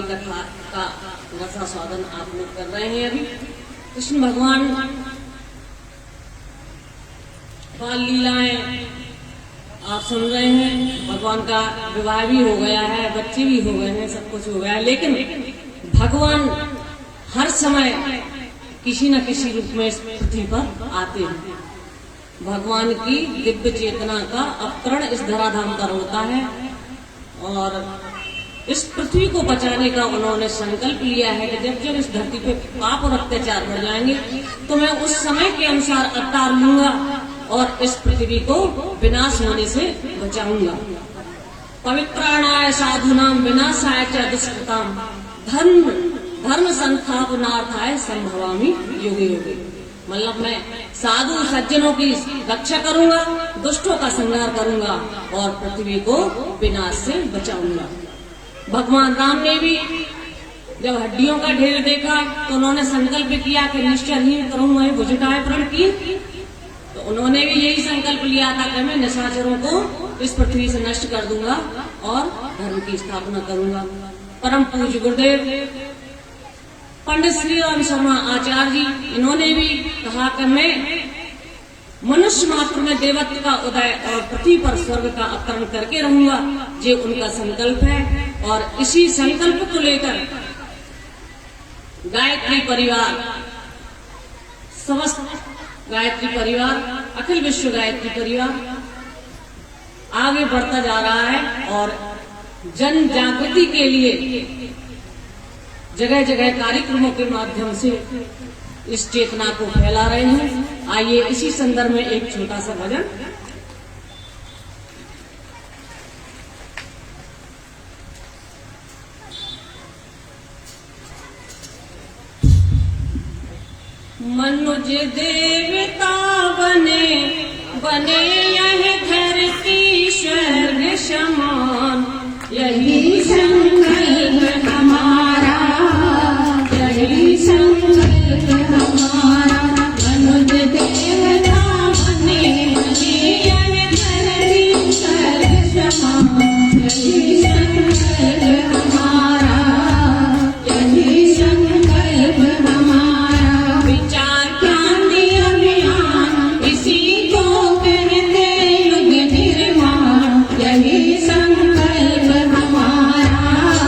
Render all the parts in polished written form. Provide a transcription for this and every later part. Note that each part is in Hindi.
कथा का रसा स्वादन आप लोग कर रहे हैं। अभी कृष्ण भगवान बाल लीलाएं आप सुन रहे हैं। भगवान का विवाह भी हो गया है, बच्चे भी हो गए हैं, सब कुछ हो गया है, लेकिन भगवान हर समय किसी न किसी रूप में इस पृथ्वी पर आते हैं। भगवान की दिव्य चेतना का अवतरण इस धराधाम पर होता है और इस पृथ्वी को बचाने का उन्होंने संकल्प लिया है कि जब जब इस धरती पे पाप और अत्याचार बढ़ जाएंगे तो मैं उस समय के अनुसार अवतार लूंगा और इस पृथ्वी को विनाश होने से बचाऊंगा। पवित्राणाय साधुनाम विनाशाय च दुष्कृताम धर्म संस्थापनार्थाय संभवामि युगे युगे। मतलब मैं साधु सज्जनों की रक्षा करूंगा, दुष्टों का संहार करूंगा और पृथ्वी को विनाश से बचाऊंगा। भगवान राम ने भी जब हड्डियों का ढेर देखा तो उन्होंने संकल्प किया कि निश्चयहीन करूंगा भुजगाय प्रण की। तो उन्होंने भी यही संकल्प लिया था कि मैं निशाचरों को इस पृथ्वी से नष्ट कर दूंगा और धर्म की स्थापना करूंगा। परम पूज्य गुरुदेव पंडित श्री राम शर्मा आचार्य जी, इन्होंने भी कहा कि मैं मनुष्य मात्र में देवत्व का उदय और पृथ्वी पर स्वर्ग का अवतरण करके रहूंगा। ये उनका संकल्प है और इसी संकल्प को लेकर गायत्री परिवार, समस्त गायत्री परिवार, अखिल विश्व गायत्री परिवार आगे बढ़ता जा रहा है और जन जागृति के लिए जगह जगह कार्यक्रमों के माध्यम से इस चेतना को फैला रहे हैं। आइए इसी संदर्भ में एक छोटा सा भजन। मनुज देवता बने बने यह धरती स्वर्ग समान, यही संकल्प हमारा, यही संकल्प हमारा। मनुज देवता बने बने यह धरती स्वर्ग समान, यही संकल्प हमारा, यही संकल्प हमारा। विचार क्रांति अभियान इसी को कहते युग निर्माण, यही संकल्प हमारा,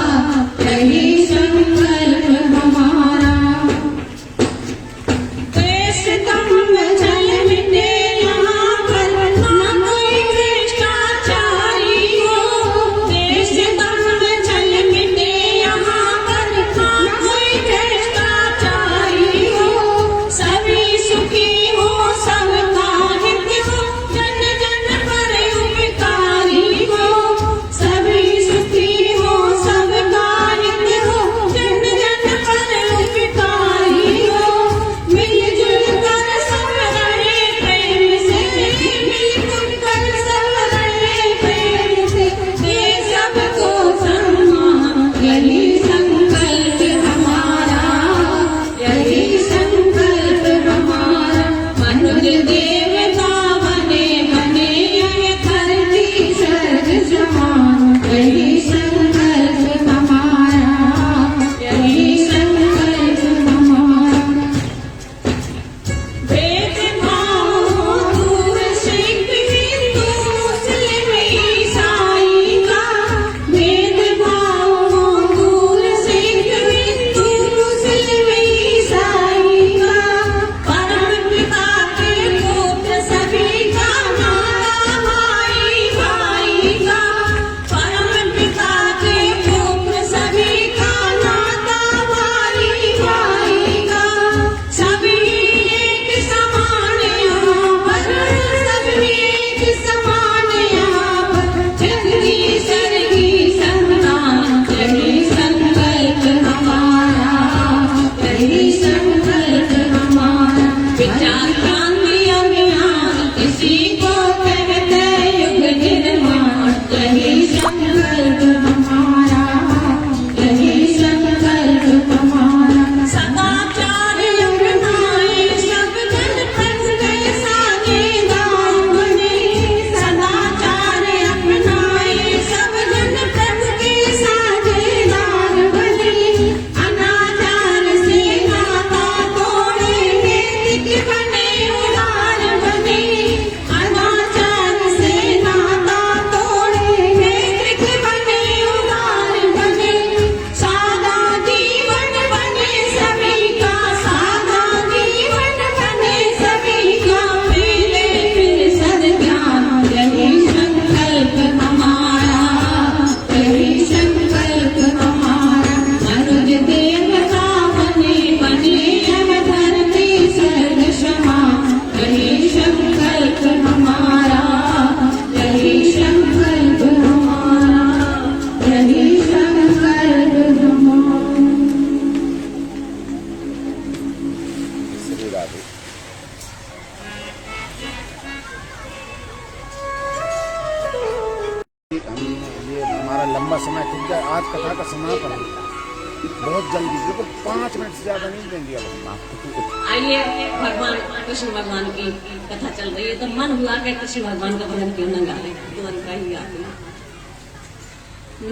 बहुत जल्दी से, 5 मिनट से ज्यादा नहीं देंगे अब आपको। आइए भगवान कृष्ण भगवान की कथा चल रही है तो मन हुआ कि कृष्ण भगवान का भजन क्यों न गाए, तुरंत का ही याद है।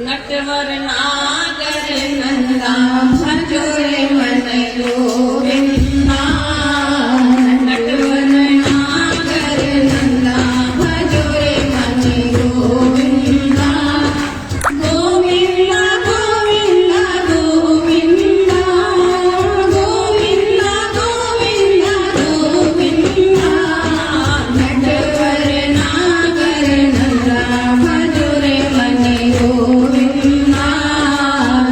नटवर नागर नंदा भजो रे मन गोविंदा, नटवर नागर नंदा भजो रे मन गोविंदा, गोविंदा गोविंदा गोविंदा, गोविंदा गोविंदा गोविंदा, नटवर नागर नंदा भजो रे मन गोविंदा,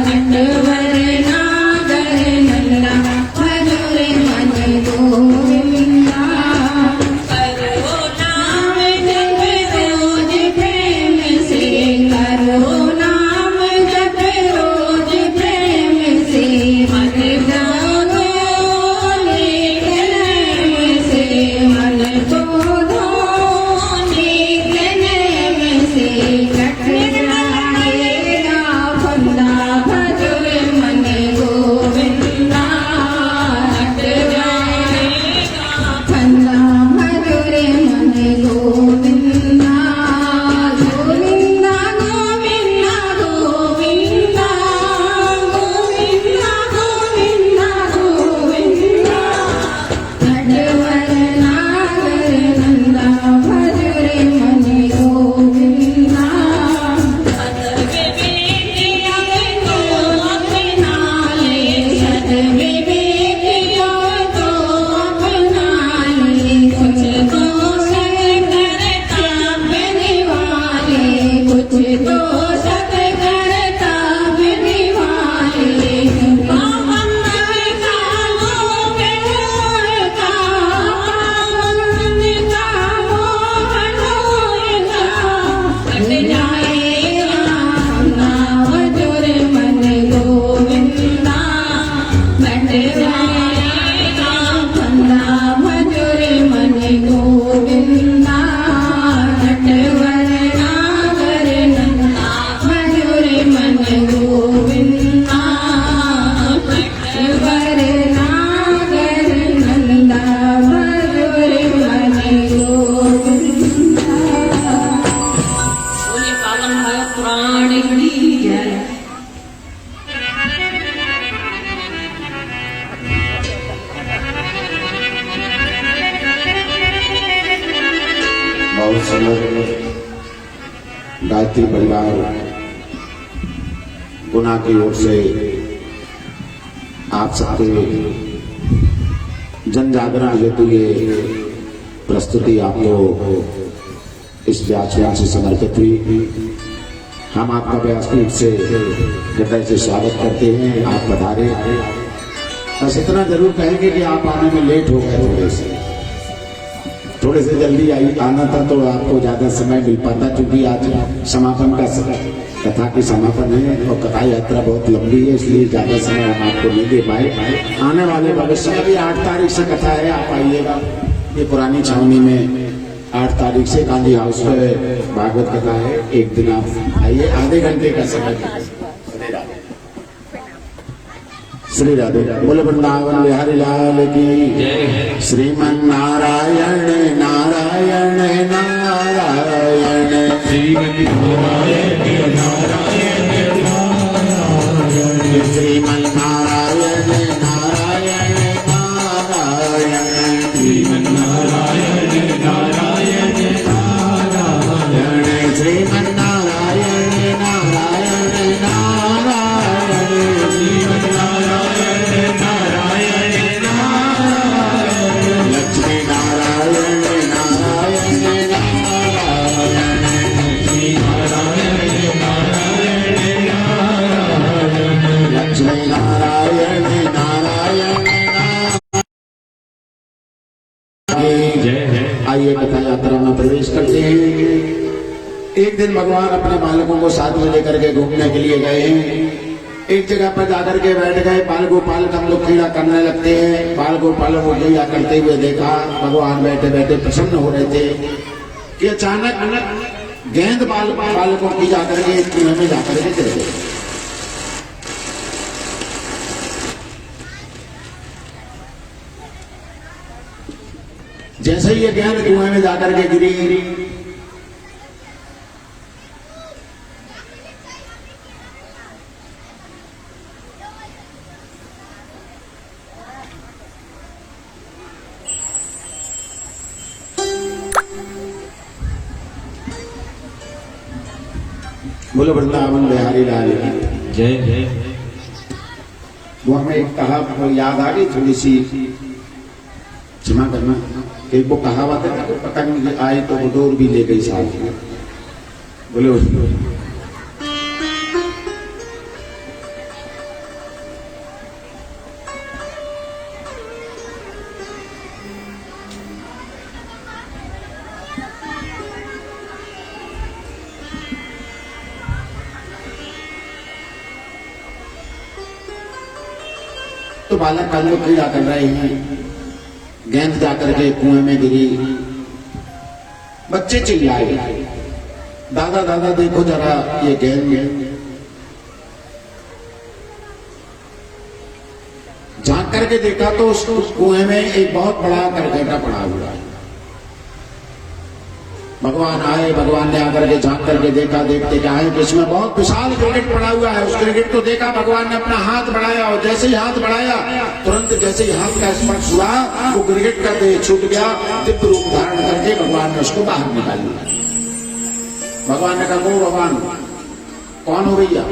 नटवर नागर नंदा भजो रे मन गोविंदा। करो नाम जप रोज प्रेम से, करो नाम जप रोज प्रेम से, मन को धोने नैन से, मन को धोने नैन से, कट जाएगा फंदा भजो रे मन गोविंदा, कट जाएगा फंदा भजो रे मन गोविंदा, गोविंदा गोविंदा गोविंदा, गोविंदा गोविंदा गोविंदा, नटवर नागर नंदा भजो रे मन गोविंदा। सदवे बेटिया तो अपना ले, सदवे बेटिया तो अपना ले, कुछ तो सत करता बने वाले, कुछ तो सत करता बने वाले, पावन का मोहन होगा, पावन का मोहन होगा, कट जाएगा फंदा भजो रे मन गोविंदा, कट जाएगा फंदा भजो रे मन गोविंदा, नटवर नागर नंदा भजो रे मन गोविंदा, नटवर नागर नंदा भजो रे मन गोविंदा। बोले पावन भाव पुराण की जय। बहुत सुंदर गायत्री परिवार गुना की ओर से आप सबके जन जागरण हेतु ये प्रस्तुति आपको इस व्याख्यान से समर्पित हुई। हम आपका व्यासपीठ से हृदय से स्वागत करते हैं। आप पधारे। बस इतना जरूर कहेंगे कि आप आने में लेट हो गए, थोड़े से जल्दी आना था तो आपको ज्यादा समय मिल पाता, क्योंकि आज समापन का कथा की समापन है और कथा यात्रा बहुत लंबी है, इसलिए ज्यादा समय हम आपको नहीं दे पाए। आने वाले भविष्य में भी 8 तारीख से कथा है, आप आइएगा। ये पुरानी छावनी में 8 तारीख से गांधी हाउस में भागवत कथा है। एक दिन आप आइए, आधे घंटे का समय। श्री राधे। बोल वृंदावन बिहारी लाल की। श्रीमन नारायण नारायण नारायण, श्रीमन नारायण नारायण नारायण, श्रीमन नारायण नारायण नारायण, श्रीमन नारायण नारायण नारायण, श्रीमन नारायण नारायण नारायण, श्रीमन नारायण नारायण नारायण, लक्ष्मी नारायण नारायण नारायण, श्री नारायण नारायण नारायण, लक्ष्मी नारायण नारायण नारायण। आइए कथा यात्रा में प्रवेश करते हैं। एक दिन भगवान अपने बालकों को साथ में लेकर के घूमने के लिए गए हैं। एक जगह पर जाकर के बैठ गए। बाल गोपाल का हम लोग क्रीड़ा करने लगते हैं। बाल गोपाल को क्रीड़ा करते हुए देखा। भगवान बैठे बैठे प्रसन्न हो रहे थे कि अचानक गेंद बालकों की जाकर के कुएं में जाकर के चले गए। जैसे ही ये गेंद कुएं में जाकर के गिरी, बोलो वृंदावन बिहारी लाल की जय जय। वो हमें एक कहावत याद आ गई, थोड़ी सी क्षमा करना। एक वो कहावत है ना, पतंग आई तो वो डोर भी ले गई साथ में। बोलो तो बालक का लोग क्रीड़ा कर रहे हैं, गेंद जाकर के कुएं में गिरी, बच्चे चिल्लाए, दादा दादा देखो जरा ये गेंद। झांक करके देखा तो उस कुएं में एक बहुत बड़ा करकटा पड़ा हुआ है। भगवान आए, भगवान ने आकर के झांक करके देखा, देखते क्या है कि इसमें बहुत विशाल क्रिकेट पड़ा हुआ है। उस क्रिकेट को देखा, भगवान ने अपना हाथ बढ़ाया और जैसे ही हाथ बढ़ाया तुरंत जैसे ही हाथ का स्पर्श हुआ वो क्रिकेट का देह छूट गया, दिव्य रूप धारण करके भगवान ने उसको बाहर निकाल लिया। भगवान ने कहा, वो भगवान कौन हो भैया?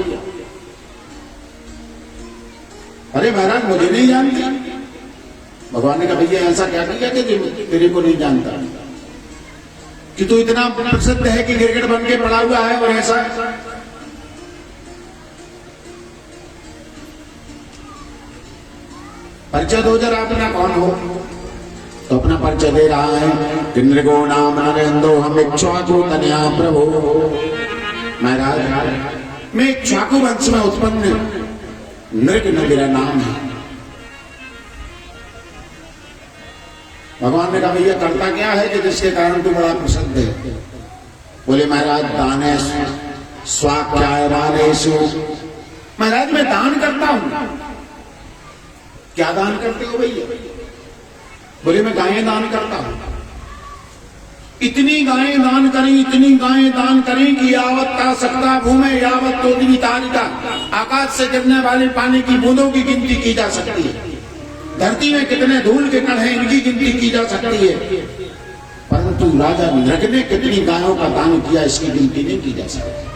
अरे महाराज मुझे नहीं जानती। भगवान ने कहा, भैया ऐसा क्या किया कि तेरे को नहीं जानता कि तू इतना प्रसिद्ध है कि क्रिकेट बन के पड़ा हुआ है? और ऐसा परिचय दो जरा, अपना कौन हो? तो अपना परिचय दे रहा है कि नृगो नाम नरेंद्रो हम इक्ष्वाकु तनया प्रभु। महाराज मैं इक्ष्वाकु वंश में उत्पन्न नृग मेरा नाम है। भगवान ने कहा, भैया करता क्या है कि जिसके कारण तू बड़ा प्रसिद्ध है? बोले महाराज दाने स्वाख्याय रानेषु। महाराज मैं दान करता हूं। क्या दान करते हो भैया? बोले मैं गायें दान करता हूं। इतनी गायें दान करें, इतनी गायें दान करें कि यावत का सकता भूमे यावत तो तारिका, आकाश से गिरने वाले पानी की बूंदों की गिनती की जा सकती है। धरती में कितने धूल के कण हैं इनकी गिनती की जा सकती है, परंतु राजा नृग ने कितनी गायों का दान किया इसकी गिनती नहीं की जा सकती।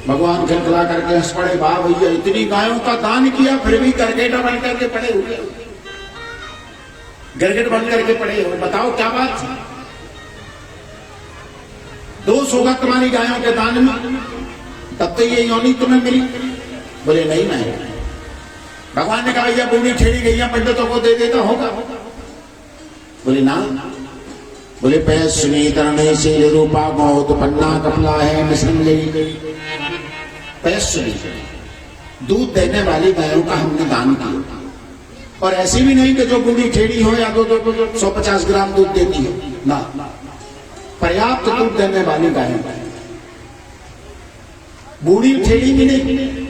भगवान खिलखिला करके हंस पड़े, वाह भैया इतनी गायों का दान किया फिर भी करकेटा बन करके पड़े हुए, गिरगिट बन करके पड़े हुए, बताओ क्या बात? 200 होगा तुम्हारी गायों के दान में, तब तो ये योनि तुम्हें मिली। बोले नहीं मैं। भगवान ने कहा, भैया बूढ़ी ठेड़ी गैया पंडितों को दे देता होगा? बोले ना। बोले पैसुनी तरणे से रूपा गौत पन्ना कपला है मिश्रंगई। पैसुनी दूध देने वाली गायों का हमने दान किया, और ऐसी भी नहीं कि जो बूढ़ी ठेड़ी हो या 150 ग्राम दूध देती है ना, पर्याप्त दूध देने वाली गायों। बूढ़ी ठेड़ी भी नहीं,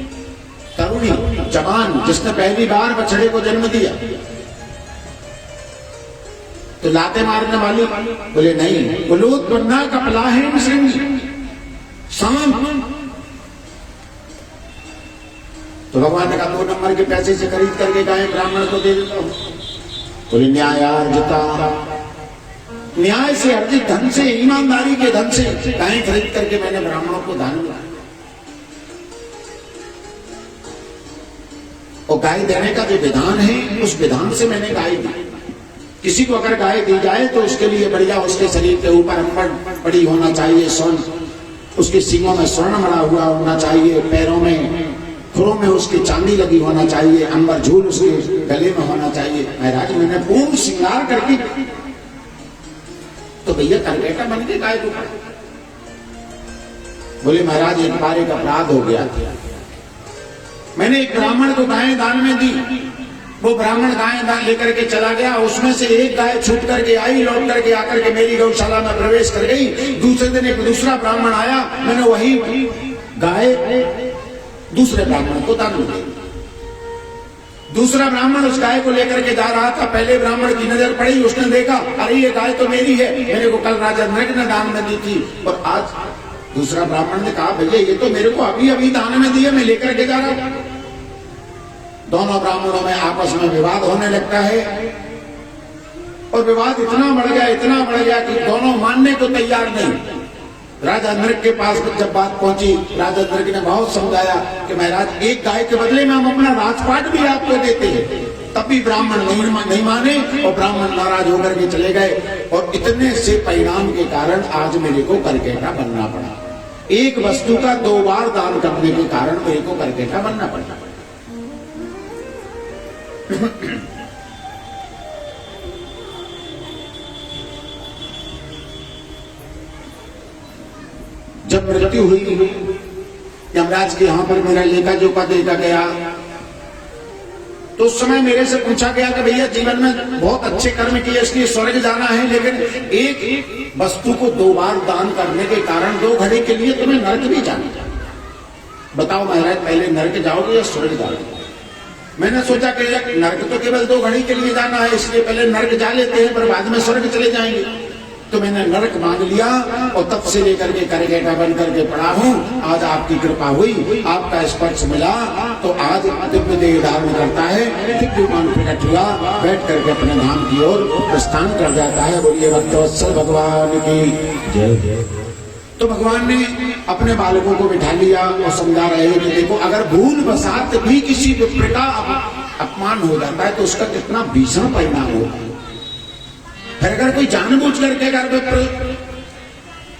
तरुणी जवान जिसने पहली बार बछड़े को जन्म दिया। तो लाते मारने वाली? बोले नहीं। गुलूत बन्ना कपला है शाम। तो भगवान ने कहा, 2 नंबर के पैसे से खरीद करके गायें ब्राह्मण को दे देता हूं। बोले न्यायार्जिता, न्याय से अर्जित धन से, ईमानदारी के धन से गायें खरीद करके मैंने ब्राह्मणों को दान दिया। और गाय देने का जो विधान है उस विधान से मैंने गाय दी। किसी को अगर गाय दी जाए तो उसके लिए बढ़िया उसके शरीर के ऊपर अंबर पड़ी होना चाहिए, स्वर्ण, उसके सींगों में स्वर्ण मड़ा हुआ होना चाहिए, पैरों में खुरों में उसकी चांदी लगी होना चाहिए, अंबर झूल उसके गले में होना चाहिए। महाराज मैंने पूर्ण श्रृंगार करके, तो भैया करकेटा बन के गाय को। बोले महाराज एक बार एक अपराध हो गया, मैंने एक ब्राह्मण को गाय दान में दी, वो ब्राह्मण गाय दान लेकर के चला गया, उसमें से एक गाय छूट करके आई, लौट करके आकर के मेरी गौशाला में प्रवेश कर गई। दूसरे दिन एक दूसरा ब्राह्मण आया, मैंने वही गाय दूसरे ब्राह्मण को दान दी। दूसरा ब्राह्मण उस गाय को लेकर के जा रहा था। पहले ब्राह्मण की नजर पड़ी, उसने देखा अरे ये गाय तो मेरी है, मेरे को कल राजा नृग ने दान में दी थी, और आज दूसरा ब्राह्मण ने कहा भैया ये तो मेरे को अभी अभी दान में दी है, मैं लेकर के जा रहा हूं। दोनों ब्राह्मणों में आपस में विवाद होने लगता है, और विवाद इतना बढ़ गया कि दोनों मानने को तैयार नहीं। राजा नृग के पास जब बात पहुंची, राजा नृग ने बहुत समझाया कि महाराज एक गाय के बदले में हम अपना राजपाट भी आपको देते हैं, तब भी ब्राह्मण नहीं माने, और ब्राह्मण नाराज होकर के चले गए। और इतने से परिणाम के कारण आज मेरे को करकेटा बनना पड़ा। एक वस्तु का 2 बार दान करने के कारण मेरे को करकेटा बनना पड़ा। जब मृत्यु हुई, यमराज के यहां पर मेरा लेखा जोखा देखा गया, तो उस समय मेरे से पूछा गया कि भैया जीवन में बहुत अच्छे कर्म किए, इसलिए स्वर्ग जाना है, लेकिन एक वस्तु को 2 बार दान करने के कारण 2 घड़ी के लिए तुम्हें नरक भी जाना। बताओ महाराज पहले नरक जाओगे या स्वर्ग जाओगे? मैंने सोचा कि नरक तो केवल 2 घड़ी के लिए जाना है, इसलिए पहले नरक जा लेते हैं, पर बाद में स्वर्ग चले जाएंगे। तो मैंने नरक मांग लिया, और तब से लेकर के करकेटा बन करके पड़ा हूं। आज आपकी कृपा हुई, आपका स्पर्श मिला, तो आज दिव्य देह धारण करता है, दिव्य मन प्रकट हुआ, बैठ करके अपने धाम की ओर प्रस्थान कर जाता है। बोलिए भक्तवत्सल भगवान की जय। तो भगवान ने अपने बालकों को बिठा लिया और समझा रहे हैं कि देखो अगर भूल बसात भी किसी विप्र का अपमान हो जाता है तो उसका कितना भीषण परिणाम होता है। फिर अगर कोई जानबूझ करके अगर विप्र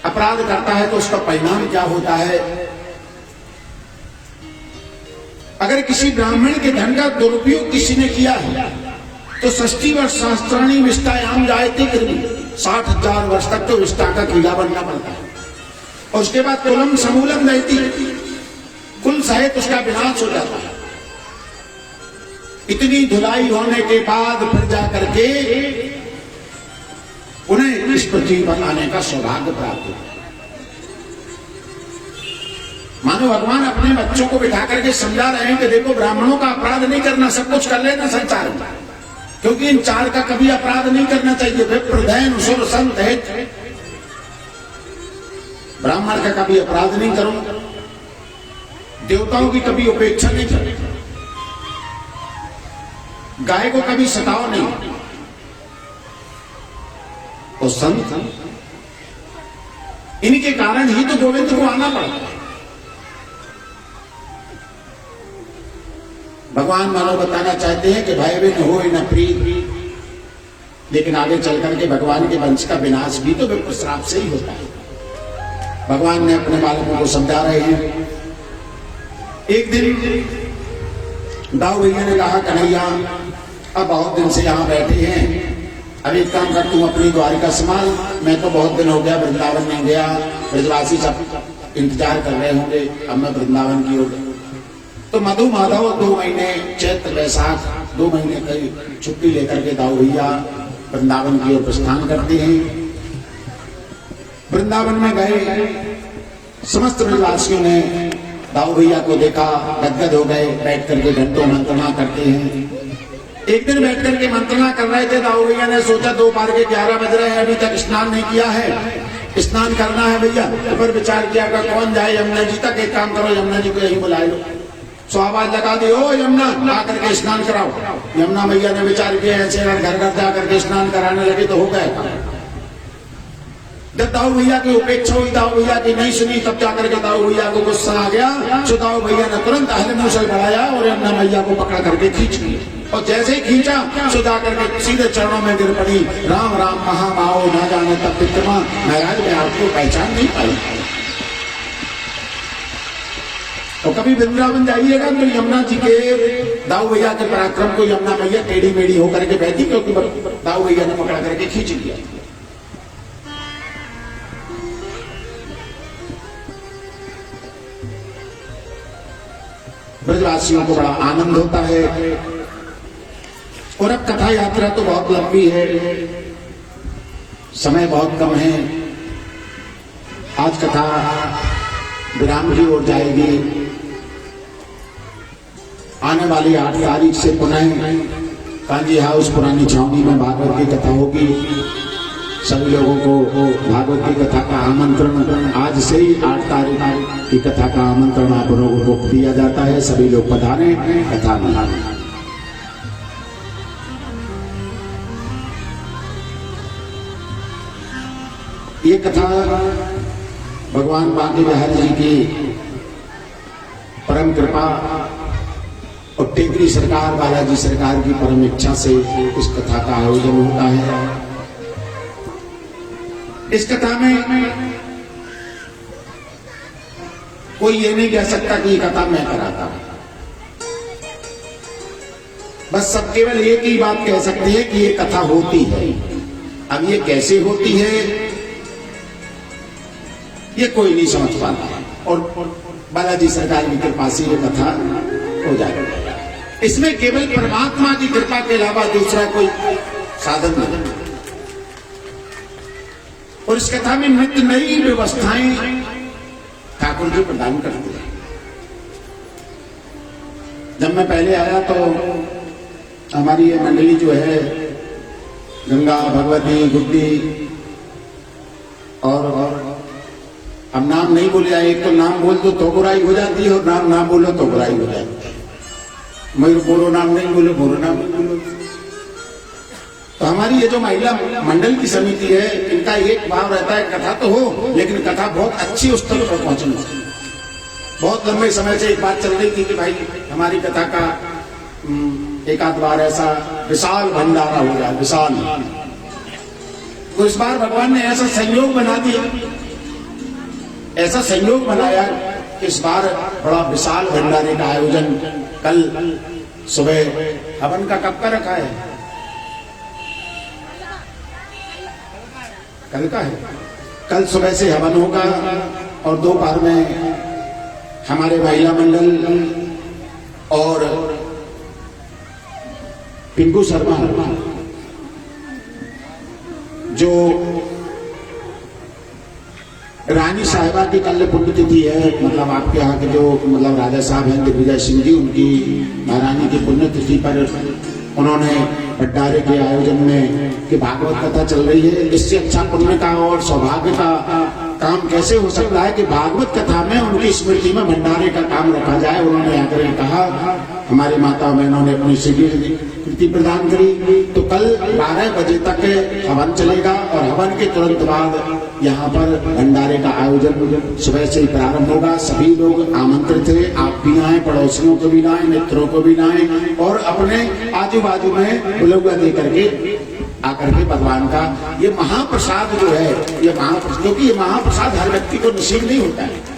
अपराध करता है तो उसका परिणाम क्या होता है। अगर किसी ब्राह्मण के धन का दुरुपयोग किसी ने किया है तो 60 वर्ष शास्त्राणी विष्टायाम जायते कृमि, 60,000 वर्ष तक तो विष्टा का कीड़ा बनना पड़ता है, और उसके बाद कुलम समूलम रहती, कुल सहित उसका विनाश हो जाता है। इतनी धुलाई होने के बाद फिर जा करके उन्हें इस पृथ्वी पर आने का सौभाग्य प्राप्त हुआ। मानो भगवान अपने बच्चों को बिठा करके समझा रहे हैं कि देखो ब्राह्मणों का अपराध नहीं करना, सब कुछ कर लेना संसार में, क्योंकि इन 4 का कभी अपराध नहीं करना चाहिए। विप्र दैन सुर संत हित, ब्राह्मण का कभी अपराध नहीं करो, देवताओं की कभी उपेक्षा नहीं करो, गाय को कभी सताओ नहीं, और संत इनके कारण ही तो गोविंद को आना पड़ता है। भगवान मानो बताना चाहते हैं कि भय बिन हो न प्रीत, लेकिन आगे चल करके भगवान के वंश का विनाश भी तो विप्र श्राप से ही होता है। भगवान ने अपने बालकों को समझा रहे हैं। एक दिन दाऊ भैया ने कहा कन्हैया अब बहुत दिन से यहां बैठे हैं, अब एक काम कर तुम अपनी द्वारिका संभाल, मैं तो बहुत दिन हो गया वृंदावन नहीं गया, ब्रजवासी सब इंतजार कर रहे होंगे, अब मैं वृंदावन की ओर। तो मधु माधव 2 महीने चैत्र वैशाख 2 महीने की छुट्टी लेकर के दाऊ भैया वृंदावन की ओर प्रस्थान करते हैं। वृंदावन में गए, समस्त ब्रजवासियों ने दाऊ भैया को देखा, गदगद हो गए, बैठ करके घंटों मंत्रणा करते हैं। एक दिन बैठ करके मंत्रणा कर रहे थे, दाऊ भैया ने सोचा दोपहर के 11 बज रहे हैं, अभी तक स्नान नहीं किया है, स्नान करना है भैया। तो फिर विचार किया कि कौन जाए यमुना जी तक, एक काम करो यमुना जी को यही बुला लो। सो आवाज लगा दी, ओ यमुना आकर के स्नान कराओ। यमुना मैया ने विचार किया, ऐसे घर घर जाकर के स्नान कराने लगे तो हो गया। जब दाऊ भैया की उपेक्षा हुई, दाऊ भैया की नहीं सुनी, तब जाकर के दाऊ भैया को गुस्सा आ गया। तो दाऊ भैया ने तुरंत अहले मूसल बढ़ाया और यमुना मैया को पकड़ करके खींच लिया, और जैसे ही खींचा तो जाकर के सीधे चरणों में गिर पड़ी। राम राम महामाओ ना जाने तब विक्रमा, महाराज मैं आपको पहचान नहीं पाई। तो कभी वृंदावन जाइएगा तो यमुना जी के दाऊ भैया के पराक्रम को यमुना मैया टेढ़ी मेढ़ी होकर के बहती, क्योंकि दाऊ भैया ने पकड़ करके खींच लिया। ब्रजवासियों को बड़ा आनंद होता है। और अब कथा यात्रा तो बहुत लंबी है, समय बहुत कम है। आज कथा विराम की ओर जाएगी। आने वाली 8 तारीख से पुनः कांजी हाउस पुरानी छावनी में भागवत की कथा होगी। सभी लोगों को भागवत की कथा का आमंत्रण आज से ही 8 तारीख की कथा का आमंत्रण आप लोगों को दिया जाता है। सभी लोग पधारें, कथा मनाएं। ये कथा भगवान बांके बिहारी जी की परम कृपा और टेकरी सरकार, बालाजी सरकार की परम इच्छा से इस कथा का आयोजन होता है। इस कथा में कोई ये नहीं कह सकता कि ये कथा मैं कराता हूं। बस सब केवल एक ही बात कह सकते हैं कि ये कथा होती है। अब ये कैसे होती है ये कोई नहीं समझ पाता, और बालाजी सरकार की कृपा से ये कथा हो जाएगी। इसमें केवल परमात्मा की कृपा के अलावा दूसरा कोई साधन नहीं। और इस कथा में नित्य नई व्यवस्थाएं ठाकुर जी प्रदान करते हैं। जब मैं पहले आया तो हमारी ये मंडली जो है गंगा, भगवती, गुड्डी और अब नाम नहीं बोले जाए, एक तो नाम बोल दो तो बुराई हो जाती है और नाम ना बोलो तो बुराई हो जाती है। मयूर बोलो नाम नहीं बोलो, बोलो नाम नहीं बोलो। तो हमारी ये जो महिला मंडल की समिति है, इनका एक भाव रहता है कथा तो हो लेकिन कथा बहुत अच्छी उस तक पर पहुंचना। बहुत लंबे समय से एक बात चल रही थी कि भाई हमारी कथा का एक आध बार ऐसा विशाल भंडारा हो जाए, विशाल। तो इस बार भगवान ने ऐसा संयोग बना दिया, ऐसा संयोग बनाया इस बार बड़ा विशाल भंडारे का आयोजन कल सुबह हवन का कब का रखा है? कल का है। कल सुबह से हवन होगा और दोपहर में हमारे महिला मंडल और पिंकू शर्मा जो रानी साहिबा की कल पुण्यतिथि है, मतलब आपके यहाँ के जो मतलब राजा साहब हैं दिग्विजय सिंह जी, उनकी महारानी की पुण्यतिथि पर उन्होंने भंडारे के आयोजन में कि भागवत कथा चल रही है, इससे अच्छा पुण्य का और सौभाग्य का काम कैसे हो सकता है कि भागवत कथा में उनकी स्मृति में भंडारे का काम रखा जाए। उन्होंने आकर कहा, हमारी माता बहनों ने अपनी स्वीकृति प्रदान करी। तो कल 12 बजे तक हवन चलेगा और हवन के तुरंत बाद यहाँ पर भंडारे का आयोजन सुबह से ही प्रारंभ होगा। सभी लोग आमंत्रित हैं, आप भी आए, पड़ोसियों को भी लाएं, मित्रों को भी लाएं और अपने आजू बाजू में बुलौआ दे करके आकर के भगवान का ये महाप्रसाद जो है, ये महाप्रसाद, क्योंकि ये महाप्रसाद हर व्यक्ति को नसीब नहीं होता है।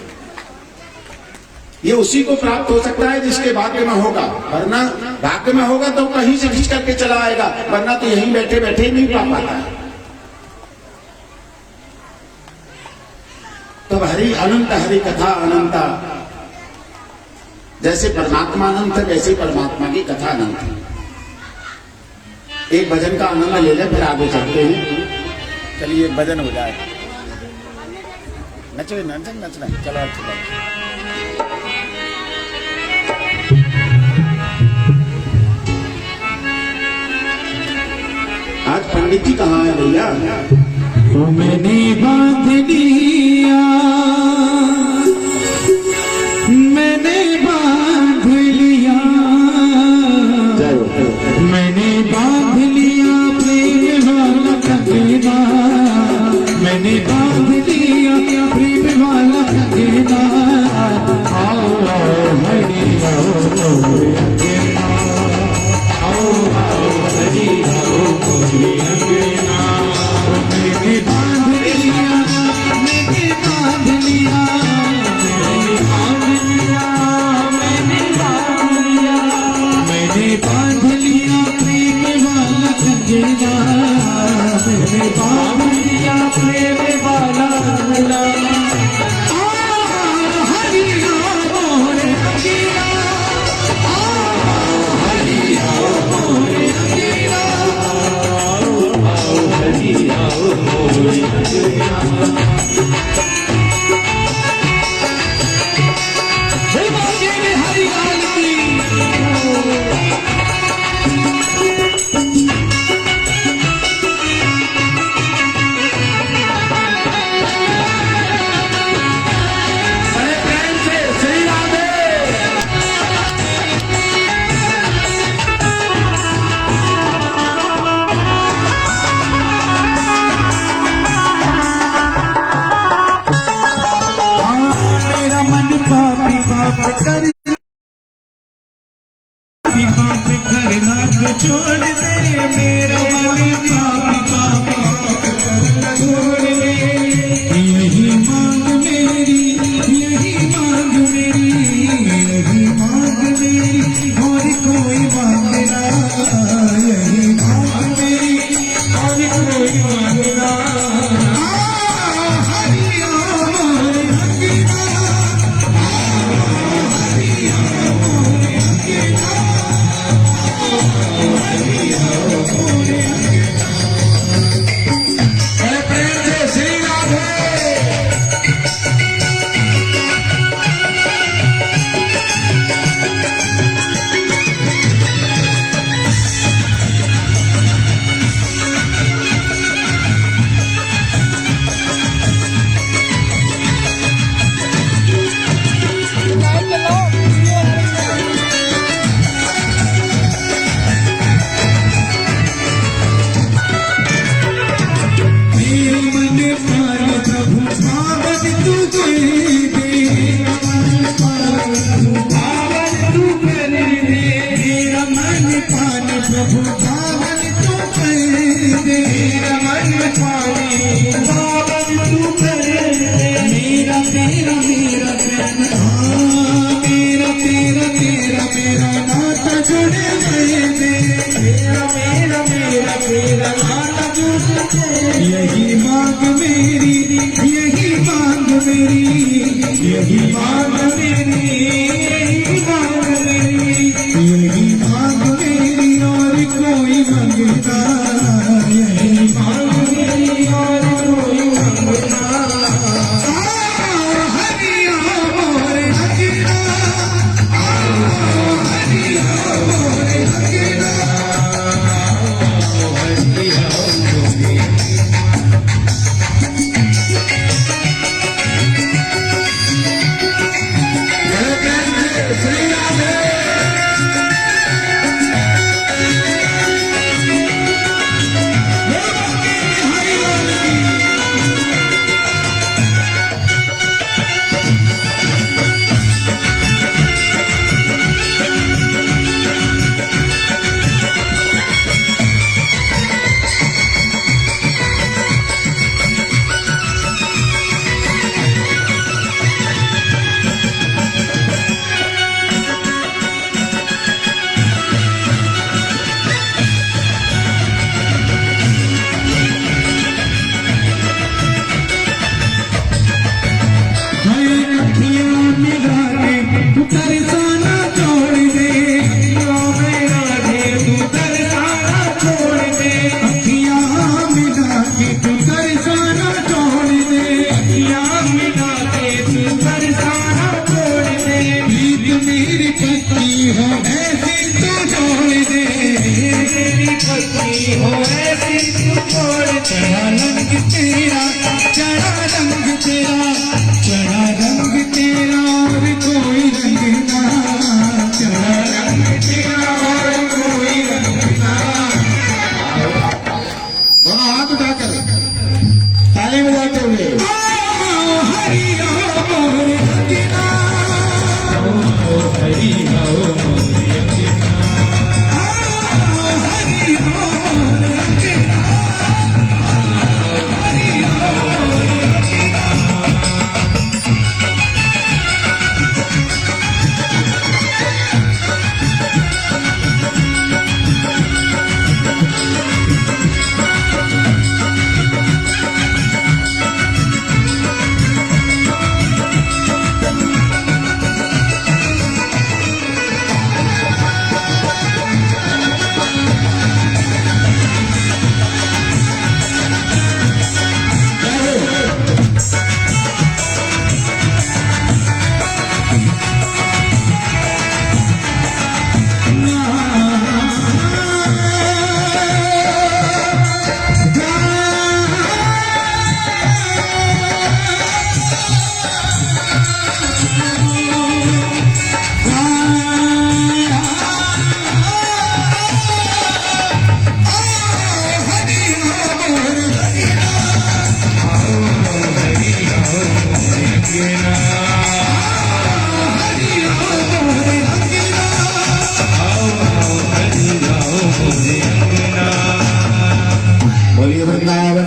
ये उसी को प्राप्त हो सकता है जिसके भाग्य में होगा, वरना भाग्य में होगा तो कहीं से खींच करके चला आएगा, वरना तो यहीं बैठे बैठे नहीं पा पाता है। तो हरि अनंत, हरि कथा अनंता। जैसे परमात्मा अनंत है वैसे परमात्मा की कथा अनंत है। एक भजन का आनंद ले लें फिर आगे चलते हैं। चलिए एक भजन हो जाए। नचो नचना, चलो चलो। आज पंडित जी कहाँ है भैया? तो मैंने बांध लिया, मैंने बांध लिया, मैंने बांध लिया प्रेम वाला कंगना, मैंने बांध लिया प्रेम वाला कंगना। आओ आओ हरि आओ अंगना, आओ आओ हरि आओ अंगना। मैंने बांध लिया, मैंने बांध बाप करना तो छोड़ दे, मेरा वाले बाप छोड़ दे। यही मांग मेरी, यही मांग मेरी, यही मांग मेरी, और कोई मांगना, यही मांग मेरी, और कोई मांगना। प्रभु पावन तू कर दे, मेरा मन पानी पावन तू कर दे। मेरा तेरा मेरा प्रेम, मेरा तेरा तेरा मेरा नाता जुड़े दे, मेरा मेरा मेरा तेरा नाता जुड़े दे। यही मांग मेरी, यही मांग मेरी, यही मांग मेरी, यही मांग मेरी, यही मांग मेरी, और कोई मांगता, यही मांग मेरी, और कोई मांगता। हरिया मोरे हकीरा, हरिया मोरे हकीरा।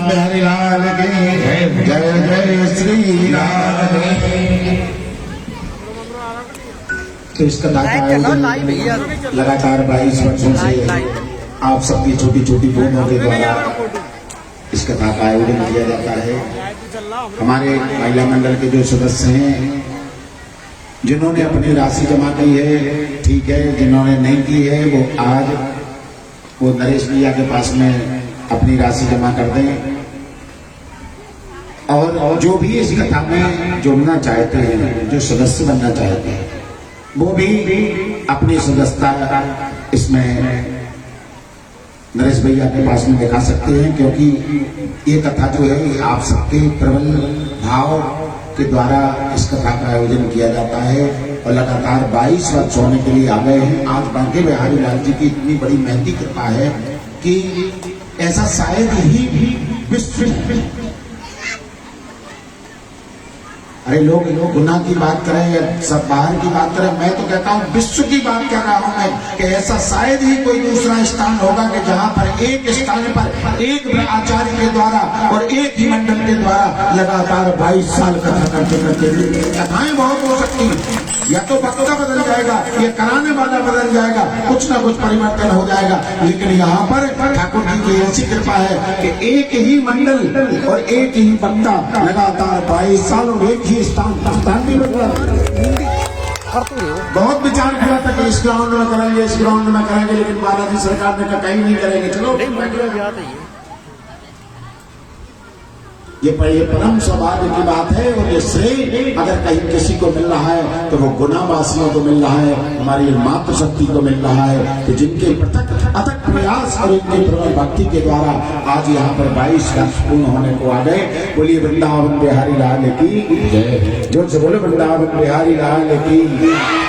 बिहारी लाल की जय जय श्री राम। तो इस कथा का आयोजन लगातार 22 वर्षों से आप सबकी छोटी छोटी बूंदों के द्वारा इस कथा का आयोजन किया जाता है। हमारे महिला मंडल के जो सदस्य हैं, जिन्होंने अपनी राशि जमा की है ठीक है, जिन्होंने नहीं की है वो आज वो नरेश भैया के पास में अपनी राशि जमा कर दें। और जो भी इस कथा में जुड़ना चाहते हैं, जो सदस्य बनना चाहते हैं, वो भी अपनी सदस्यता इसमें नरेश भैया के पास में दिखा सकते हैं, क्योंकि ये कथा जो है ये आप सबके प्रबल भाव के द्वारा इस कथा का आयोजन किया जाता है। और लगातार 22 वर्ष होने के लिए आ गए हैं। आज बांके बिहारी लाल जी की इतनी बड़ी महती कृपा है कि ऐसा शायद ही विश्व में, अरे लोग गुनाह की बात करें या सब बाहर की बात करें, मैं तो कहता हूँ विश्व की बात कर रहा हूँ मैं, कि ऐसा शायद ही कोई दूसरा स्थान होगा कि जहाँ पर एक स्थान पर एक आचार्य के द्वारा और एक ही मंडल के द्वारा लगातार 22 साल कथा करते करते कथाएं बहुत हो सकती हैं। या तो वक्ता बदल जाएगा, या कराने वाला बदल जाएगा, कुछ ना कुछ परिवर्तन हो जाएगा, लेकिन यहाँ पर ठाकुर जी की ऐसी कृपा है कि एक ही मंडल और एक ही वक्ता लगातार 22 साल और एक ही स्थान भी बदला। बहुत विचार किया था कि इस ग्राउंड में करेंगे, इस ग्राउंड में करेंगे, लेकिन बालाजी सरकार ने कहा कहीं नहीं करेंगे, चलो ये परम सौभाग्य की बात है। और ये श्रेय अगर कहीं किसी को मिल रहा है तो वो गुनावासियों को मिल रहा है, हमारी मातृशक्ति को मिल रहा है, तो जिनके अथक प्रयास और इनके प्रबल भक्ति के द्वारा आज यहाँ पर 22 वर्ष पूर्ण होने को आ गए। बोलिए वृंदावन बिहारी लाल की जय। जोर से बोलो वृंदावन बिहारी लाल की,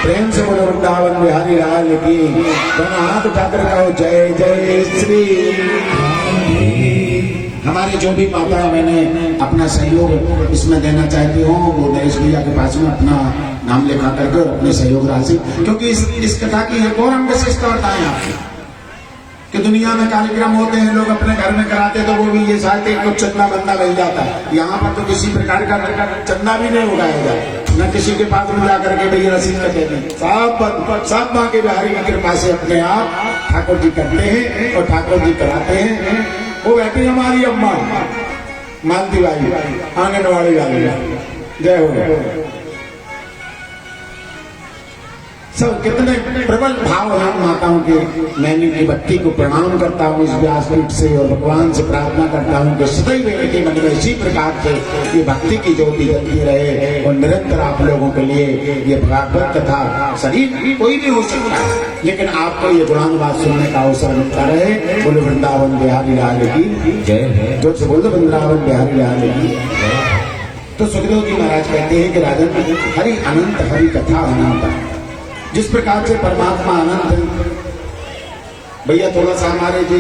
प्रेम से बोलो वृंदावन बिहारी लाल की। दोनों हाथ उठाकर कहो जय जय श्री। हमारे जो भी माता मैंने अपना सहयोग इसमें देना चाहती हूँ, वो नरेश भैया के पास में अपना नाम लिखा करके और अपने सहयोग राशि, क्योंकि इस कथा की एक और हम विशेषता बताएं आपको कि दुनिया में कार्यक्रम होते हैं, लोग अपने घर में कराते तो वो भी ये चाहते हैं कुछ चंदा बंदा मिल जाता है। यहाँ पर तो किसी प्रकार का चंदा भी नहीं उगाया जाए, न किसी के पास में जाकर के भैया रसीद कटे नहीं, सब माँ के बिहारी की कृपा से अपने आप ठाकुर जी करते हैं और ठाकुर जी कराते हैं। वो बैठी हमारी अम्मा मालती भाई आंगनवाड़ी वाली, जय हो। सब कितने प्रबल भाव हैं माताओं के। मैं इनकी बच्ची को प्रणाम करता हूँ इस व्यासपीठ से और भगवान से प्रार्थना करता हूँ कि सदैव इनके मन में इसी प्रकार से ये भक्ति की ज्योति जलती रहे और निरंतर आप लोगों के लिए ये भागवत कथा शरीर कोई भी हो सकता है, लेकिन आपको ये गुणानुवाद सुनने का अवसर मिलता रहे। बोलो वृंदावन बिहारी लाल की जय। जो से बोलो वृंदावन बिहारी लाल की। तो सुखदेव जी महाराज कहते हैं कि राजन हरि अनंत, हरि कथा अनंत। जिस प्रकार से परमात्मा अनंत है, भैया थोड़ा सा हमारे जो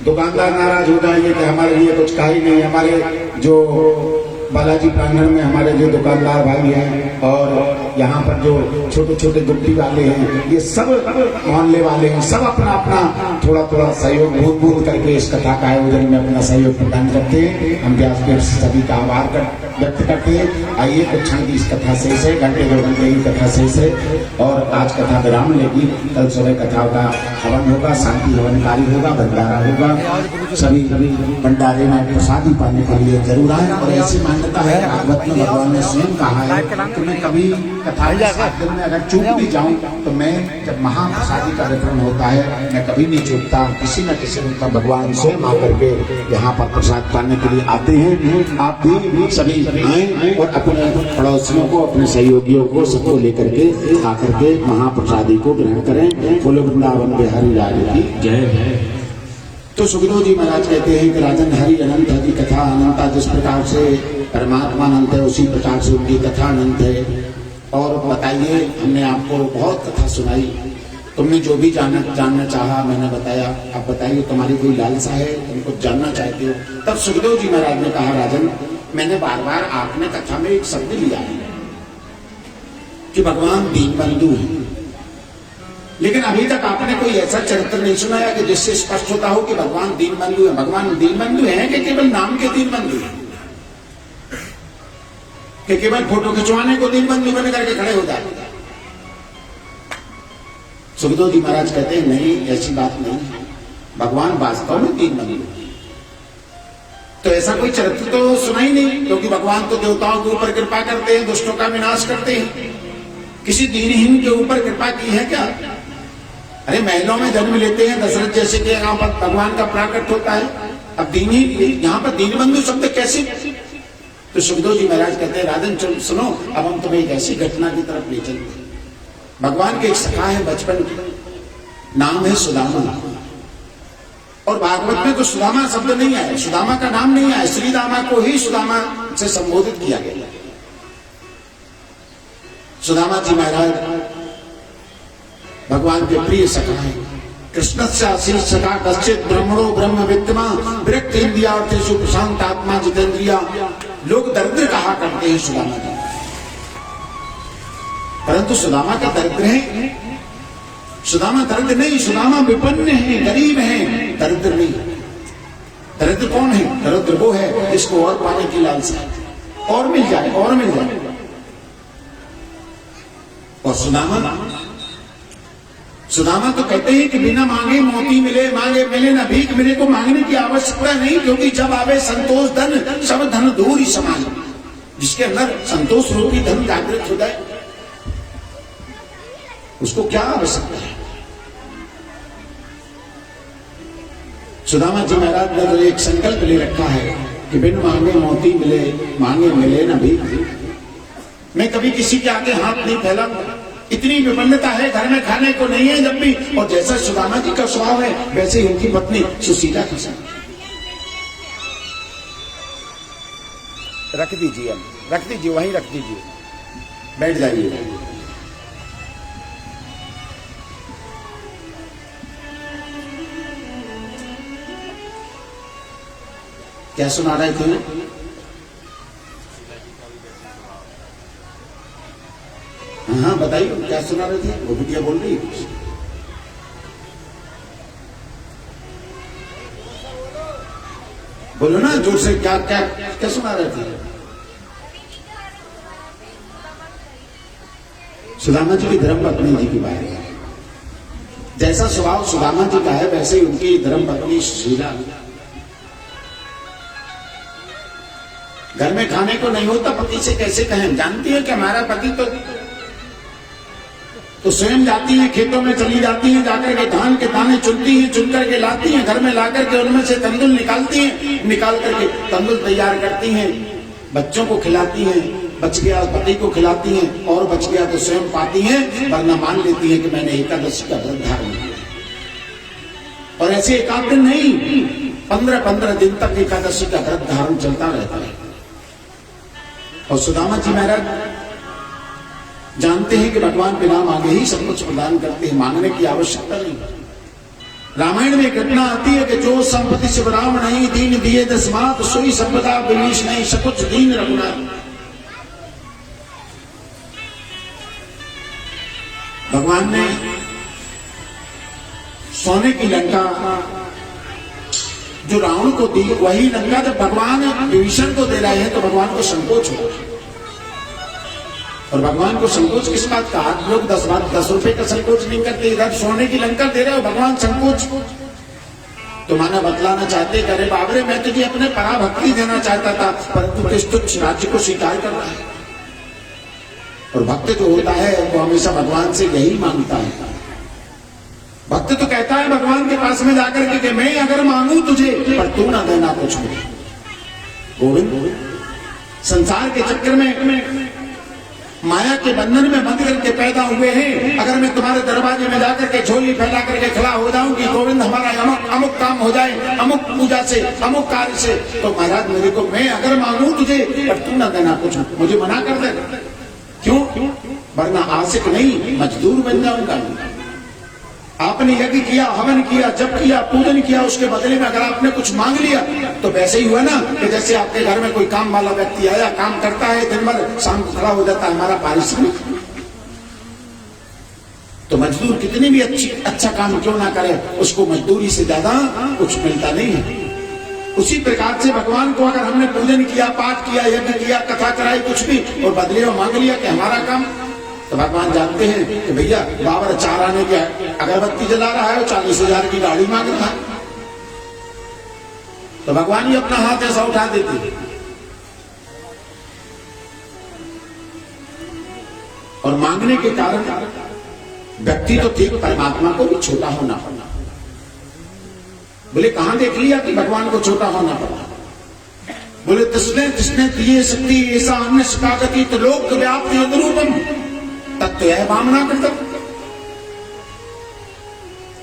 दुकानदार नाराज हो जाएंगे कि हमारे लिए कुछ कहा ही नहीं। हमारे जो बालाजी प्रांगण में हमारे जो दुकानदार भाई हैं और यहाँ पर जो छोटे छोटे गुड्डी वाले हैं, ये सब मोहल्ले वाले हैं, सब अपना अपना थोड़ा थोड़ा सहयोग बूंद बूंद करके इस कथा का आयोजन में अपना सहयोग प्रदान करते हैं। हम व्यासपीठ से सभी का आभार व्यक्त करते हैं। आइए कुछ क्षण की इस कथा से घंटे 2 घंटे की कथा से और आज कथा विराम लेगी। कल सुबह कथा का हवन होगा, शांति हवनकारी होगा, भंडारा होगा। सभी भंडारे में प्रसादी पाने के लिए जरूर आए। और ऐसी मान्यता है भागवत में भगवान ने स्वयं कहा है कि मैं कभी कथा में 7 दिन में अगर चूक भी जाऊं तो मैं जब महाप्रसादी का वितरण होता है मैं कभी नहीं चूकता। किसी न किसी रूप में भगवान स्वयं आकर के यहाँ पर प्रसाद पाने के लिए आते हैं। आप भी सभी आए और अपने पड़ोसियों को, अपने सहयोगियों को सबको लेकर के आकर के महाप्रसादी को ग्रहण करें। बोलो वृंदावन बिहारी लाल की जय। तो सुखदेव जी महाराज कहते हैं कि राजन हरि अनंत, हरि कथा अनंता। जिस प्रकार से परमात्मा अनंत है उसी प्रकार से उनकी कथा अनंत है। और बताइए, हमने आपको बहुत कथा सुनाई, तुमने जो भी जानना चाहा मैंने बताया। आप बताइए तुम्हारी कोई लालसा है, तुम कुछ जानना चाहते हो। तब सुखदेव जी महाराज ने कहा राजन मैंने बार बार आपने कथा में एक शब्द लिया है कि भगवान दीनबंधु है। लेकिन अभी तक आपने कोई ऐसा चरित्र नहीं सुनाया कि जिससे स्पष्ट होता हो कि भगवान दीनबंधु है। भगवान दीनबंधु हैं कि केवल नाम के दीनबंधु हैं, कि केवल फोटो खिंचवाने को दीनबंधु बन करके खड़े हो जाते। सुखदेव जी महाराज कहते हैं नहीं, ऐसी बात नहीं है, भगवान वास्तव में दीनबंधु है। तो ऐसा कोई चरित्र तो सुना ही नहीं, क्योंकि भगवान तो देवताओं के ऊपर कृपा करते हैं, दुष्टों का विनाश करते हैं। किसी दीनहीन के ऊपर कृपा की है क्या? अरे महलों में जन्म लेते हैं दशरथ जैसे कि यहाँ पर भगवान का प्राकट होता है। अब दीनी यहाँ पर दीनबंधु शब्द कैसे? तो सुखदेव जी महाराज कहते हैं राजन चलो सुनो, अब हम तुम्हें एक ऐसी घटना की तरफ ले चलते। भगवान के एक सखा है बचपन की, नाम है सुदामा। और भागवत में तो सुदामा शब्द नहीं आया, सुदामा का नाम नहीं आया, श्रीदामा को ही सुदामा से संबोधित किया गया। सुदामा जी महाराज भगवान के प्रिय सखा है। कृष्ण से आशीष सखा कश्चित ब्रह्मणो ब्रह्म विद्यमा विरक्त इंद्रियार्थेषु प्रशांत आत्मा जितेंद्रिया। लोग दरिद्र कहा करते हैं सुदामा जी, परंतु सुदामा का दरिद्र है। सुदामा दरिद्र नहीं, सुदामा विपन्न है, गरीब है, दरिद्र नहीं। दरिद्र कौन है? दरिद्र वो है जिसको और पाने की लालसा है, और मिल जाए, और मिल जाए। और सुदामा तो कहते हैं कि बिना मांगे मोती मिले, मांगे मिले ना भीख मिले, को मांगने की आवश्यकता नहीं, क्योंकि जब आवे संतोष धन सब धन दूर ही समान। जिसके अंदर संतोष रूपी धन जागृत हो जाए उसको क्या आवश्यकता है? सुदामा जी महाराज ने तो एक संकल्प ले रखा है कि बिन मांगे मोती मिले, मांगे मिले ना भीख। मैं कभी किसी के आगे हाथ नहीं फैलाऊंगा। इतनी विपन्नता है, घर में खाने को नहीं है जब भी। और जैसा सुदामा जी का स्वभाव है वैसे ही उनकी पत्नी सुशीला की रख दीजिए, रख दीजिए, वहीं रख दीजिए, बैठ जाइए। क्या सुना रहे थे? हाँ बताइए क्या सुना रहे थे? वो बिटिया बोल रही है। बोलो ना जोर से, क्या क्या क्या सुना रहे थे? सुदामा जी की धर्म पत्नी जी की बात है। जैसा स्वभाव सुदामा जी का है वैसे ही उनकी धर्म पत्नी सुशीला। घर में खाने को नहीं होता, पति से कैसे कहें? जानती है कि हमारा पति तो स्वयं जाती हैं, खेतों में चली जाती हैं, जाकर के धान के दाने चुनती हैं, चुन करके लाती हैं, घर में लाकर के उनमें से तंदुल निकालती हैं, निकाल करके तंदुल तैयार करती हैं, बच्चों को खिलाती हैं, बच गया पति को खिलाती हैं, और बच गया तो स्वयं पाती हैं, वरना मान लेती हैं कि मैंने एकादशी का व्रत धारण किया। और ऐसे एकाध दिन नहीं, 15-15 दिन तक एकादशी का व्रत धारण चलता रहता है। और सुदामा जी महाराज जानते हैं कि भगवान बिना मांगे ही सब कुछ प्रदान करते हैं, मांगने की आवश्यकता नहीं। रामायण में घटना आती है कि जो संपत्ति शिव राम नहीं दीन दिए दसमात, सोई संपदा विनीश नहीं सकुच दीन रघुनाथ। भगवान ने सोने की लंका जो रावण को दी, वही लंका जब भगवान विभीषण को दे रहे हैं तो भगवान को संकोच हुआ। और भगवान को संकोच किस बात का? आप लोग 10 रुपए का संकोच नहीं करते, इधर सोने की लंका दे रहे हो, भगवान संकोच तो माना बतलाना चाहते कि अरे बाबरे मैं तुझे अपने पराभक्ति देना चाहता था, परंतु किस तुच्छ राज्य को स्वीकार कर रहा है। और भक्त जो होता है वो हमेशा भगवान से यही मांगता है। भक्त तो कहता है भगवान के पास में जाकर के कि मैं अगर मांगू तुझे पर तू ना देना कुछ मुझे। गोविंद संसार के चक्कर में माया के बंधन में बंध करके पैदा हुए हैं। अगर मैं तुम्हारे दरवाजे में जाकर के झोली फैला करके खड़ा हो जाऊं कि गोविंद हमारा अमुक काम हो जाए, अमुक पूजा से, अमुक कार्य से, तो महाराज मेरे को मैं अगर मांगू तुझे पर तू ना देना कुछ, मुझे मना कर दे। क्यों? वरना आशिक नहीं मजदूर बन जाऊंगा। आपने यज्ञ किया, हवन किया, जप किया, पूजन किया, उसके बदले में अगर आपने कुछ मांग लिया तो वैसे ही हुआ ना कि जैसे आपके घर में कोई काम वाला व्यक्ति आया, काम करता है दिन भर, शाम को खड़ा हो जाता है, हमारा पारिश्रमिक। तो मजदूर कितनी भी अच्छा काम क्यों ना करे, उसको मजदूरी से ज्यादा कुछ मिलता नहीं है। उसी प्रकार से भगवान को अगर हमने पूजन किया, पाठ किया, यज्ञ किया, कथा कराई, कुछ भी, और बदले में मांग लिया कि हमारा काम, तो भगवान जानते हैं कि भैया बाबर 4 आने की अगरबत्ती जला रहा है और 40,000 की गाड़ी मांग रहा है, तो भगवान ही अपना हाथ ऐसा उठा देते। और मांगने के कारण व्यक्ति तो ठीक, परमात्मा को भी छोटा होना पड़ा। बोले कहां देख लिया कि भगवान को छोटा होना पड़ा? बोले तिसने दिए शक्ति ऐसा अन्य शिकागति तो लोक व्याप्त यद्रूपम तत्व है वामना कृतम।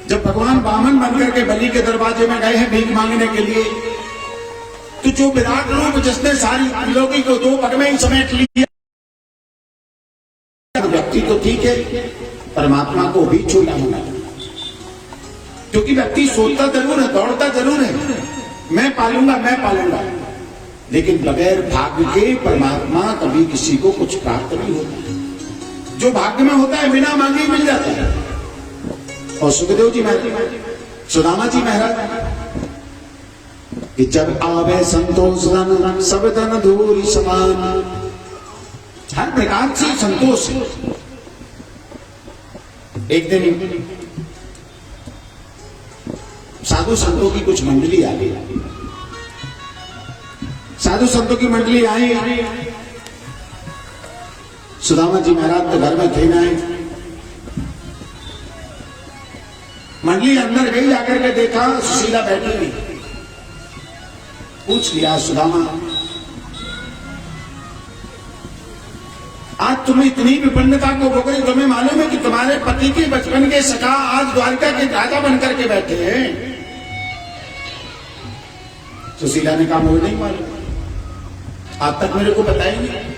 जब भगवान वामन बनकर के बलि के दरवाजे में गए हैं भीख मांगने के लिए, तो जो विराट रूप जिसने सारी लोगी को 2 पग में ही समेट लिया, व्यक्ति तो ठीक है, परमात्मा को भी छोटा होना है। क्योंकि व्यक्ति सोचता जरूर है, दौड़ता जरूर है, मैं पालूंगा, लेकिन बगैर भाग्य के परमात्मा कभी किसी को कुछ प्राप्त नहीं होता। जो भाग्य में होता है बिना मांगे मिल जाता है। और सुखदेव जी महाराज, सुदामा जी महाराज कि जब आवे संतोष धन सब धन धूरी समान, हर प्रकार से संतोष है। एक दिन साधु संतों की कुछ मंडली आ गई। साधु संतों की मंडली आई, सुदामा जी महाराज तो घर में थे ना। मंडली अंदर गई, आकर के देखा सुशीला बैठी हुई। पूछ लिया सुदामा, आज तुम्हें इतनी विपन्नता को भोग रही, तुम्हें मालूम है कि तुम्हारे पति के बचपन के सखा आज द्वारका के राजा बनकर के बैठे हैं? सुशीला ने कहा मुझे नहीं मालूम, आज तक मेरे को पता ही नहीं।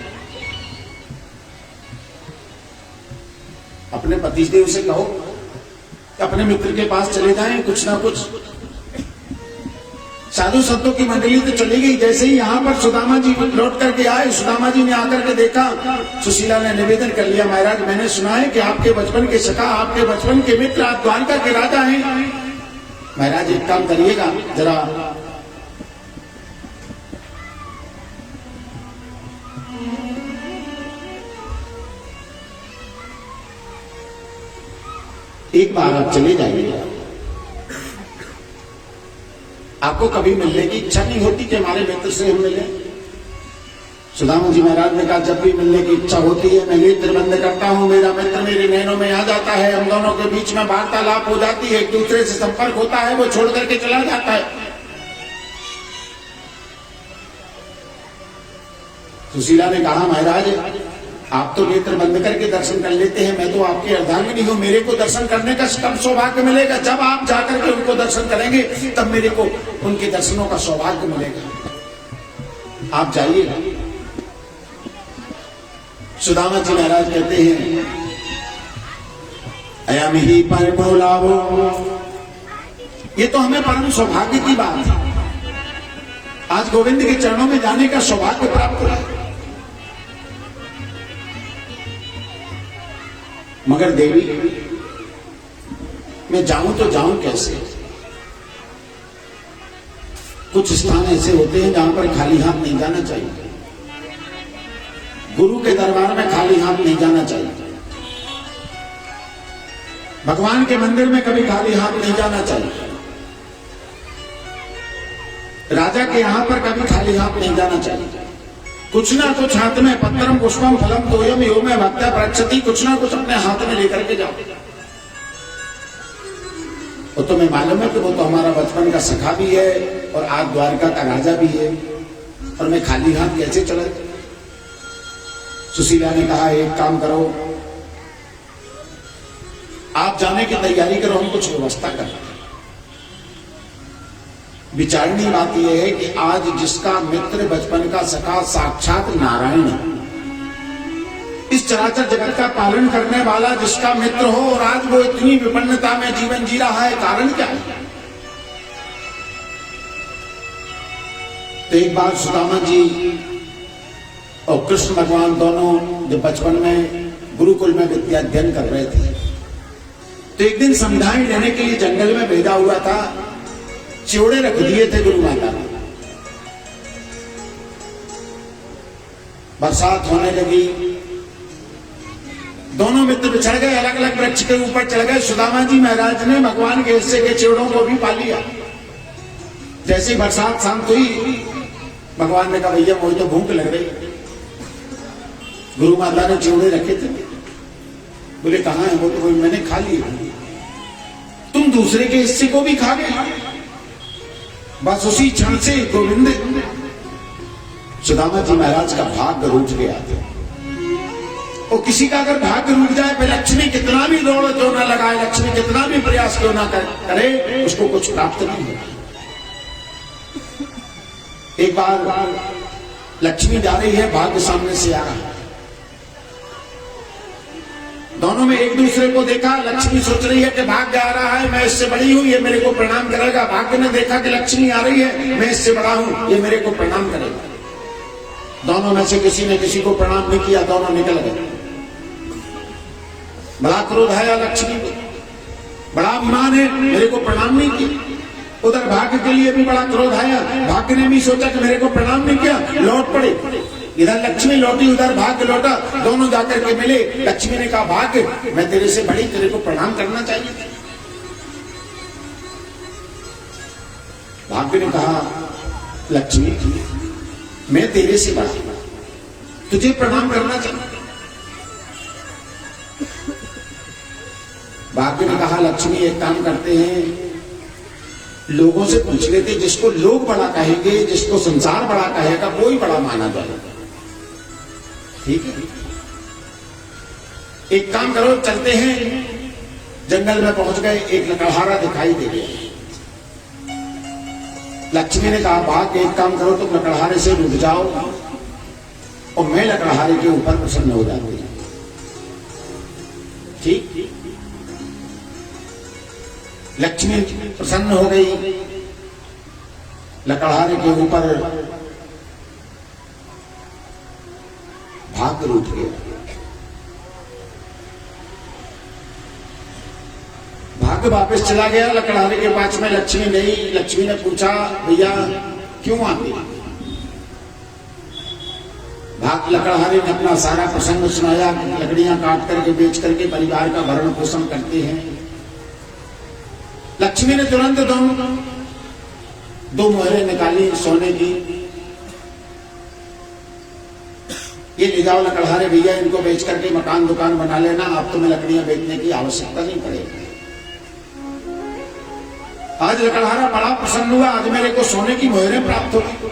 अपने पतिदेव से कहो कि अपने मित्र के पास चले जाएं, कुछ ना कुछ। साधु संतों की मंडली तो चली गई। जैसे ही यहाँ पर सुदामा जी लौट करके आए, सुदामा जी ने आकर के देखा, सुशीला ने निवेदन कर लिया, महाराज मैंने सुना है कि आपके बचपन के सखा, आपके बचपन के मित्र, आप द्वारका के राजा हैं। महाराज एक काम करिएगा, जरा एक बार आप चले जाइएगा। आपको कभी मिलने की इच्छा नहीं होती कि हमारे मित्र से हम मिले? सुदामा जी महाराज ने कहा जब भी मिलने की इच्छा होती है मैं नेत्र बंद करता हूँ, मेरा मित्र मेरे नैनों में आ जाता है, हम दोनों के बीच में वार्तालाप हो जाती है, एक दूसरे से संपर्क होता है, वो छोड़ करके चला जाता है। सुशीला ने कहा महाराज आप तो नेत्र बंद करके दर्शन कर लेते हैं, मैं तो आपकी अर्धांगिनी हूं, मेरे को दर्शन करने का कब सौभाग्य मिलेगा? जब आप जाकर के उनको दर्शन करेंगे तब मेरे को उनके दर्शनों का सौभाग्य मिलेगा। आप जाइएगा। सुदामा जी महाराज कहते हैं अयम ही परमो लाभो, ये तो हमें परम सौभाग्य की बात है, आज गोविंद के चरणों में जाने का सौभाग्य प्राप्त हुआ। मगर देवी मैं जाऊं तो जाऊं कैसे? कुछ स्थान ऐसे होते हैं जहां पर खाली हाथ नहीं जाना चाहिए। गुरु के दरबार में खाली हाथ नहीं जाना चाहिए। भगवान के मंदिर में कभी खाली हाथ नहीं जाना चाहिए। राजा के यहां पर कभी खाली हाथ नहीं जाना चाहिए। कुछ ना कुछ हाथ में, पत्रम पुष्पम फलम तोयम यो में भक्ता प्रक्षति, कुछ ना कुछ अपने हाथ में लेकर के जाओ। वो तुम्हें मालूम है कि वो तो हमारा बचपन का सखा भी है और आज द्वारका का राजा भी है, और मैं खाली हाथ कैसे चला? सुशीला ने कहा एक काम करो, आप जाने की तैयारी करो, हम कुछ व्यवस्था कर। विचारनीय बात यह है कि आज जिसका मित्र बचपन का सखा साक्षात नारायण है, इस चराचर जगत का पालन करने वाला जिसका मित्र हो, और आज वो इतनी विपन्नता में जीवन जी रहा है, कारण क्या है? तो एक बार सुदामा जी और कृष्ण भगवान दोनों जब बचपन में गुरुकुल में विद्या अध्ययन कर रहे थे, तो एक दिन समझाई लेने के लिए जंगल में भेजा हुआ था, चिवड़े रख दिए थे गुरु माता ने। बरसात होने लगी, दोनों मित्र चढ़ गए, अलग अलग वृक्ष के ऊपर चढ़ गए। सुदामा जी महाराज ने भगवान के हिस्से के चिवड़ों को भी पा लिया। जैसे ही बरसात शांत हुई, भगवान ने कहा भैया मुझे तो भूख लग रही। गुरु माता ने चिवड़े रखे थे, बोले कहाँ है? वो तो मैंने खा लिए। तुम दूसरे के हिस्से को भी खा गए। बस उसी क्षण से गोविंद सुदामा जी महाराज का भाग्य रूठ गया था। और किसी का अगर भाग्य रूठ जाए, फिर लक्ष्मी कितना भी दौड़ क्यों ना लगाए, लक्ष्मी कितना भी प्रयास क्यों ना करे, उसको कुछ प्राप्त नहीं होता। एक बार लक्ष्मी जा रही है, भाग्य सामने से आ रहा है। दोनों में एक दूसरे को देखा। लक्ष्मी सोच रही है कि भाग्य आ रहा है, मैं इससे बड़ी हूं, ये मेरे को प्रणाम करेगा। भाग्य ने देखा कि लक्ष्मी आ रही है, मैं इससे बड़ा हूं, ये मेरे को प्रणाम करेगा। दोनों में से किसी ने किसी को प्रणाम नहीं किया, दोनों निकल गए। बड़ा क्रोध आया लक्ष्मी को, बड़ा अभिमान है, मेरे को प्रणाम नहीं किया। उधर भाग्य के लिए भी बड़ा क्रोध आया, भाग्य ने भी सोचा कि मेरे को प्रणाम नहीं किया, लौट पड़े। इधर लक्ष्मी लौटी, उधर भाग्य लौटा, दोनों जाकर के मिले। लक्ष्मी ने कहा भाग्य मैं तेरे से बड़ी, तेरे को प्रणाम करना चाहिए। भाग्य ने कहा लक्ष्मी मैं तेरे से बड़ा, तुझे प्रणाम करना चाहिए। भाग्य ने कहा लक्ष्मी एक काम करते हैं, लोगों से पूछ लेते, जिसको लोग बड़ा कहेंगे, जिसको संसार बड़ा कहेगा, वो ही बड़ा माना जाएगा। ठीक है, एक काम करो, चलते हैं। जंगल में पहुंच गए, एक लकड़हारा दिखाई दे गया। लक्ष्मी ने कहा भाग्य एक काम करो, तुम लकड़हारे से रुक जाओ और मैं लकड़हारे के ऊपर प्रसन्न हो जाती हूं। ठीक, लक्ष्मी प्रसन्न हो गई, लकड़हारे के ऊपर भाग्य रूठ गया। भाग्य वापस चला गया लकड़हारे के पास में। लक्ष्मी गई, लक्ष्मी ने पूछा भैया क्यों आते? भाग्य लकड़हारे ने अपना सारा प्रसंग सुनाया, लकड़ियां काट करके बेच करके परिवार का भरण पोषण करते हैं। लक्ष्मी ने तुरंत दो मोहरें निकाली सोने की, ये ले जाओ लकड़हारे भैया, इनको बेच करके मकान दुकान बना लेना, अब तुम्हें लकड़ियां बेचने की आवश्यकता नहीं पड़ेगी। आज लकड़हारा बड़ा प्रसन्न हुआ, आज मेरे को सोने की मोहरें प्राप्त हो गई।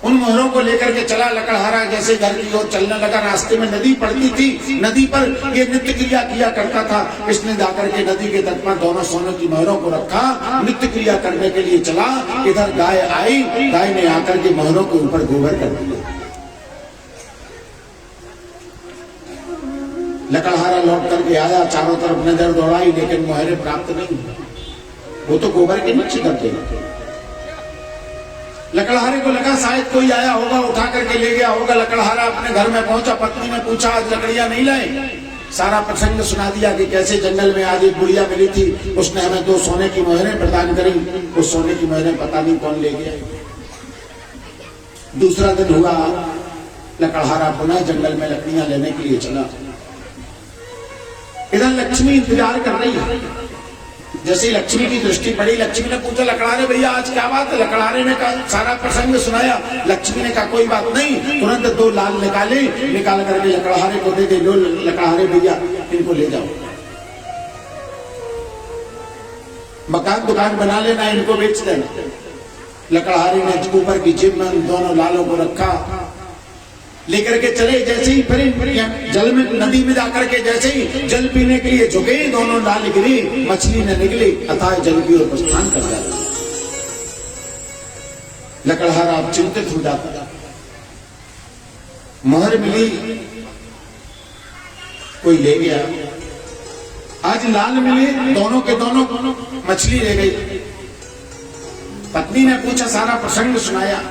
उन मोहरों को लेकर के चला लकड़हारा, जैसे घर की ओर चलने लगा। रास्ते में नदी पड़ती थी, नदी पर ये नित्य क्रिया किया करता था। इसने जाकर के नदी के तट पर दोनों सोने की मोहरों को रखा, नित्य क्रिया करने के लिए चला। इधर गाय आई, गाय ने आकर के मोहरों के ऊपर गोबर कर दिया। लकड़हारा लौट करके आया, चारों तरफ नजर दौड़ाई, लेकिन मोहरें प्राप्त नहीं हुई। वो तो गोबर के नीचे करते हैं। लकड़हारे को लगा शायद कोई आया होगा, उठा करके ले गया होगा। लकड़हारा अपने घर में पहुंचा, पत्नी ने पूछा आज लकड़ियां नहीं लाए? सारा प्रसंग सुना दिया कि कैसे जंगल में आज एक बुढ़िया मिली थी, उसने हमें 2 सोने की मोहरें प्रदान करी। उस सोने की मोहरें पता नहीं कौन ले गया। दूसरा दिन हुआ, लकड़हारा पुनः जंगल में लकड़ियां लेने के लिए चला। इधर लक्ष्मी इंतजार कर रही है। जैसे लक्ष्मी की दृष्टि पड़ी, लक्ष्मी ने पूछा लकड़हारे भैया आज क्या बात है? लकड़हारे ने कहा सारा प्रसंग सुनाया। लक्ष्मी ने कहा कोई बात नहीं। तुरंत 2 लाल निकाले, निकाल करके लकड़हारे को दे दे। लो लकड़हारे भैया इनको ले जाओ, मकान दुकान बना लेना, इनको बेच देना। लकड़हारे ने ऊपर की जेब में दोनों लालों को रखा, लेकर के चले। जैसे ही फिर जल में, नदी में जाकर के जैसे ही जल पीने के लिए झुके, दोनों लाल गिरी, मछली न निकली, अतः जल की ओर प्रस्थान कर जाता। लकड़हारा चिंतित हो जाता। मोहर मिली, कोई ले गया। आज लाल मिले, दोनों के दोनों मछली ले गई। पत्नी ने पूछा, सारा प्रसंग सुनाया।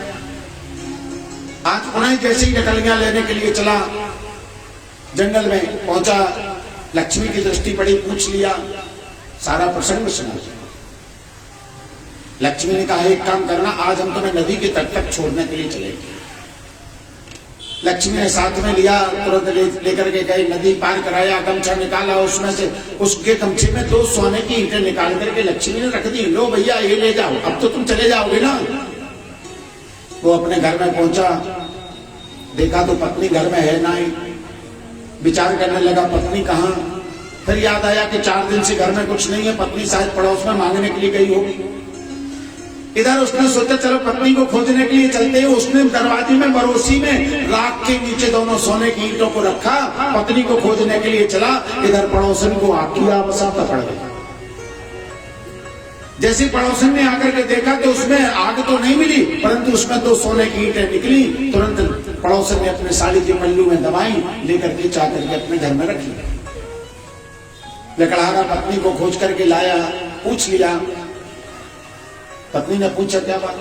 आज पुनः जैसे ही लकड़ियां लेने के लिए चला, जंगल में पहुंचा, लक्ष्मी की दृष्टि पड़ी, पूछ लिया, सारा प्रसंग सुना। लक्ष्मी ने कहा एक काम करना, आज हम तुम्हें नदी के तट तक छोड़ने के लिए चलेंगे। लक्ष्मी ने साथ में लिया, तुरंत लेकर के गए, नदी पार कराया, गमछा निकाला, उसमें से उसके गमछे में 2 सोने की ईंटें निकाल करके लक्ष्मी ने रख दी। लो भैया ये ले जाओ, अब तो तुम चले जाओगे ना। वो अपने घर में पहुंचा, देखा तो पत्नी घर में है ना ही। विचार करने लगा पत्नी कहाँ। फिर याद आया कि 4 दिन से घर में कुछ नहीं है, पत्नी शायद पड़ोस में मांगने के लिए गई होगी। इधर उसने सोचा चलो पत्नी को खोजने के लिए चलते हैं। उसने दरवाजे में बरोसी में राख के नीचे दोनों सोने की ईंटों को रखा, पत्नी को खोजने के लिए चला। इधर पड़ोसन को आग की आवाज़ पकड़ गई। जैसे पड़ोसन ने आकर के देखा तो उसमें आग तो नहीं मिली, परंतु उसमें 2 सोने की ईंटें निकली। तुरंत पड़ोसन ने अपने साड़ी के पल्लू में दबाई, लेकर के चाकर के अपने घर में रखी। लकड़हारा पत्नी को खोज करके लाया, पूछ लिया। पत्नी ने पूछा क्या बात?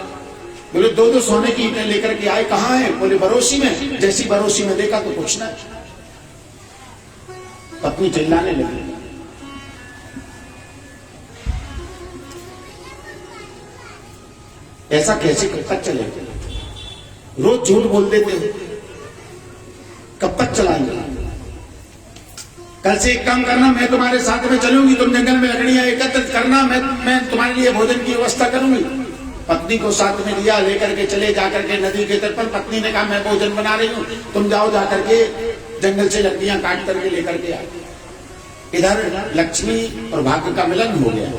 बोले 2 सोने की ईंटें लेकर के आए, कहाँ है? बोले बरोसी में। जैसी बरोसी में देखा तो कुछ ना। पत्नी चिल्लाने लगी, ऐसा कैसे कब तक चलेगा? रोज झूठ बोल देते, कब तक चलाएंगे? कल से एक काम करना, मैं तुम्हारे साथ में चलूंगी, तुम जंगल में लकड़ियां एकत्रित करना, मैं तुम्हारे लिए भोजन की व्यवस्था करूंगी। पत्नी को साथ में लिया, लेकर के चले जाकर के नदी के तट पर। पत्नी ने कहा मैं भोजन बना रही हूँ, तुम जाओ जाकर के जंगल से लकड़ियां काट करके लेकर के आए। इधर लक्ष्मी और भाग्य का मिलन हो गया।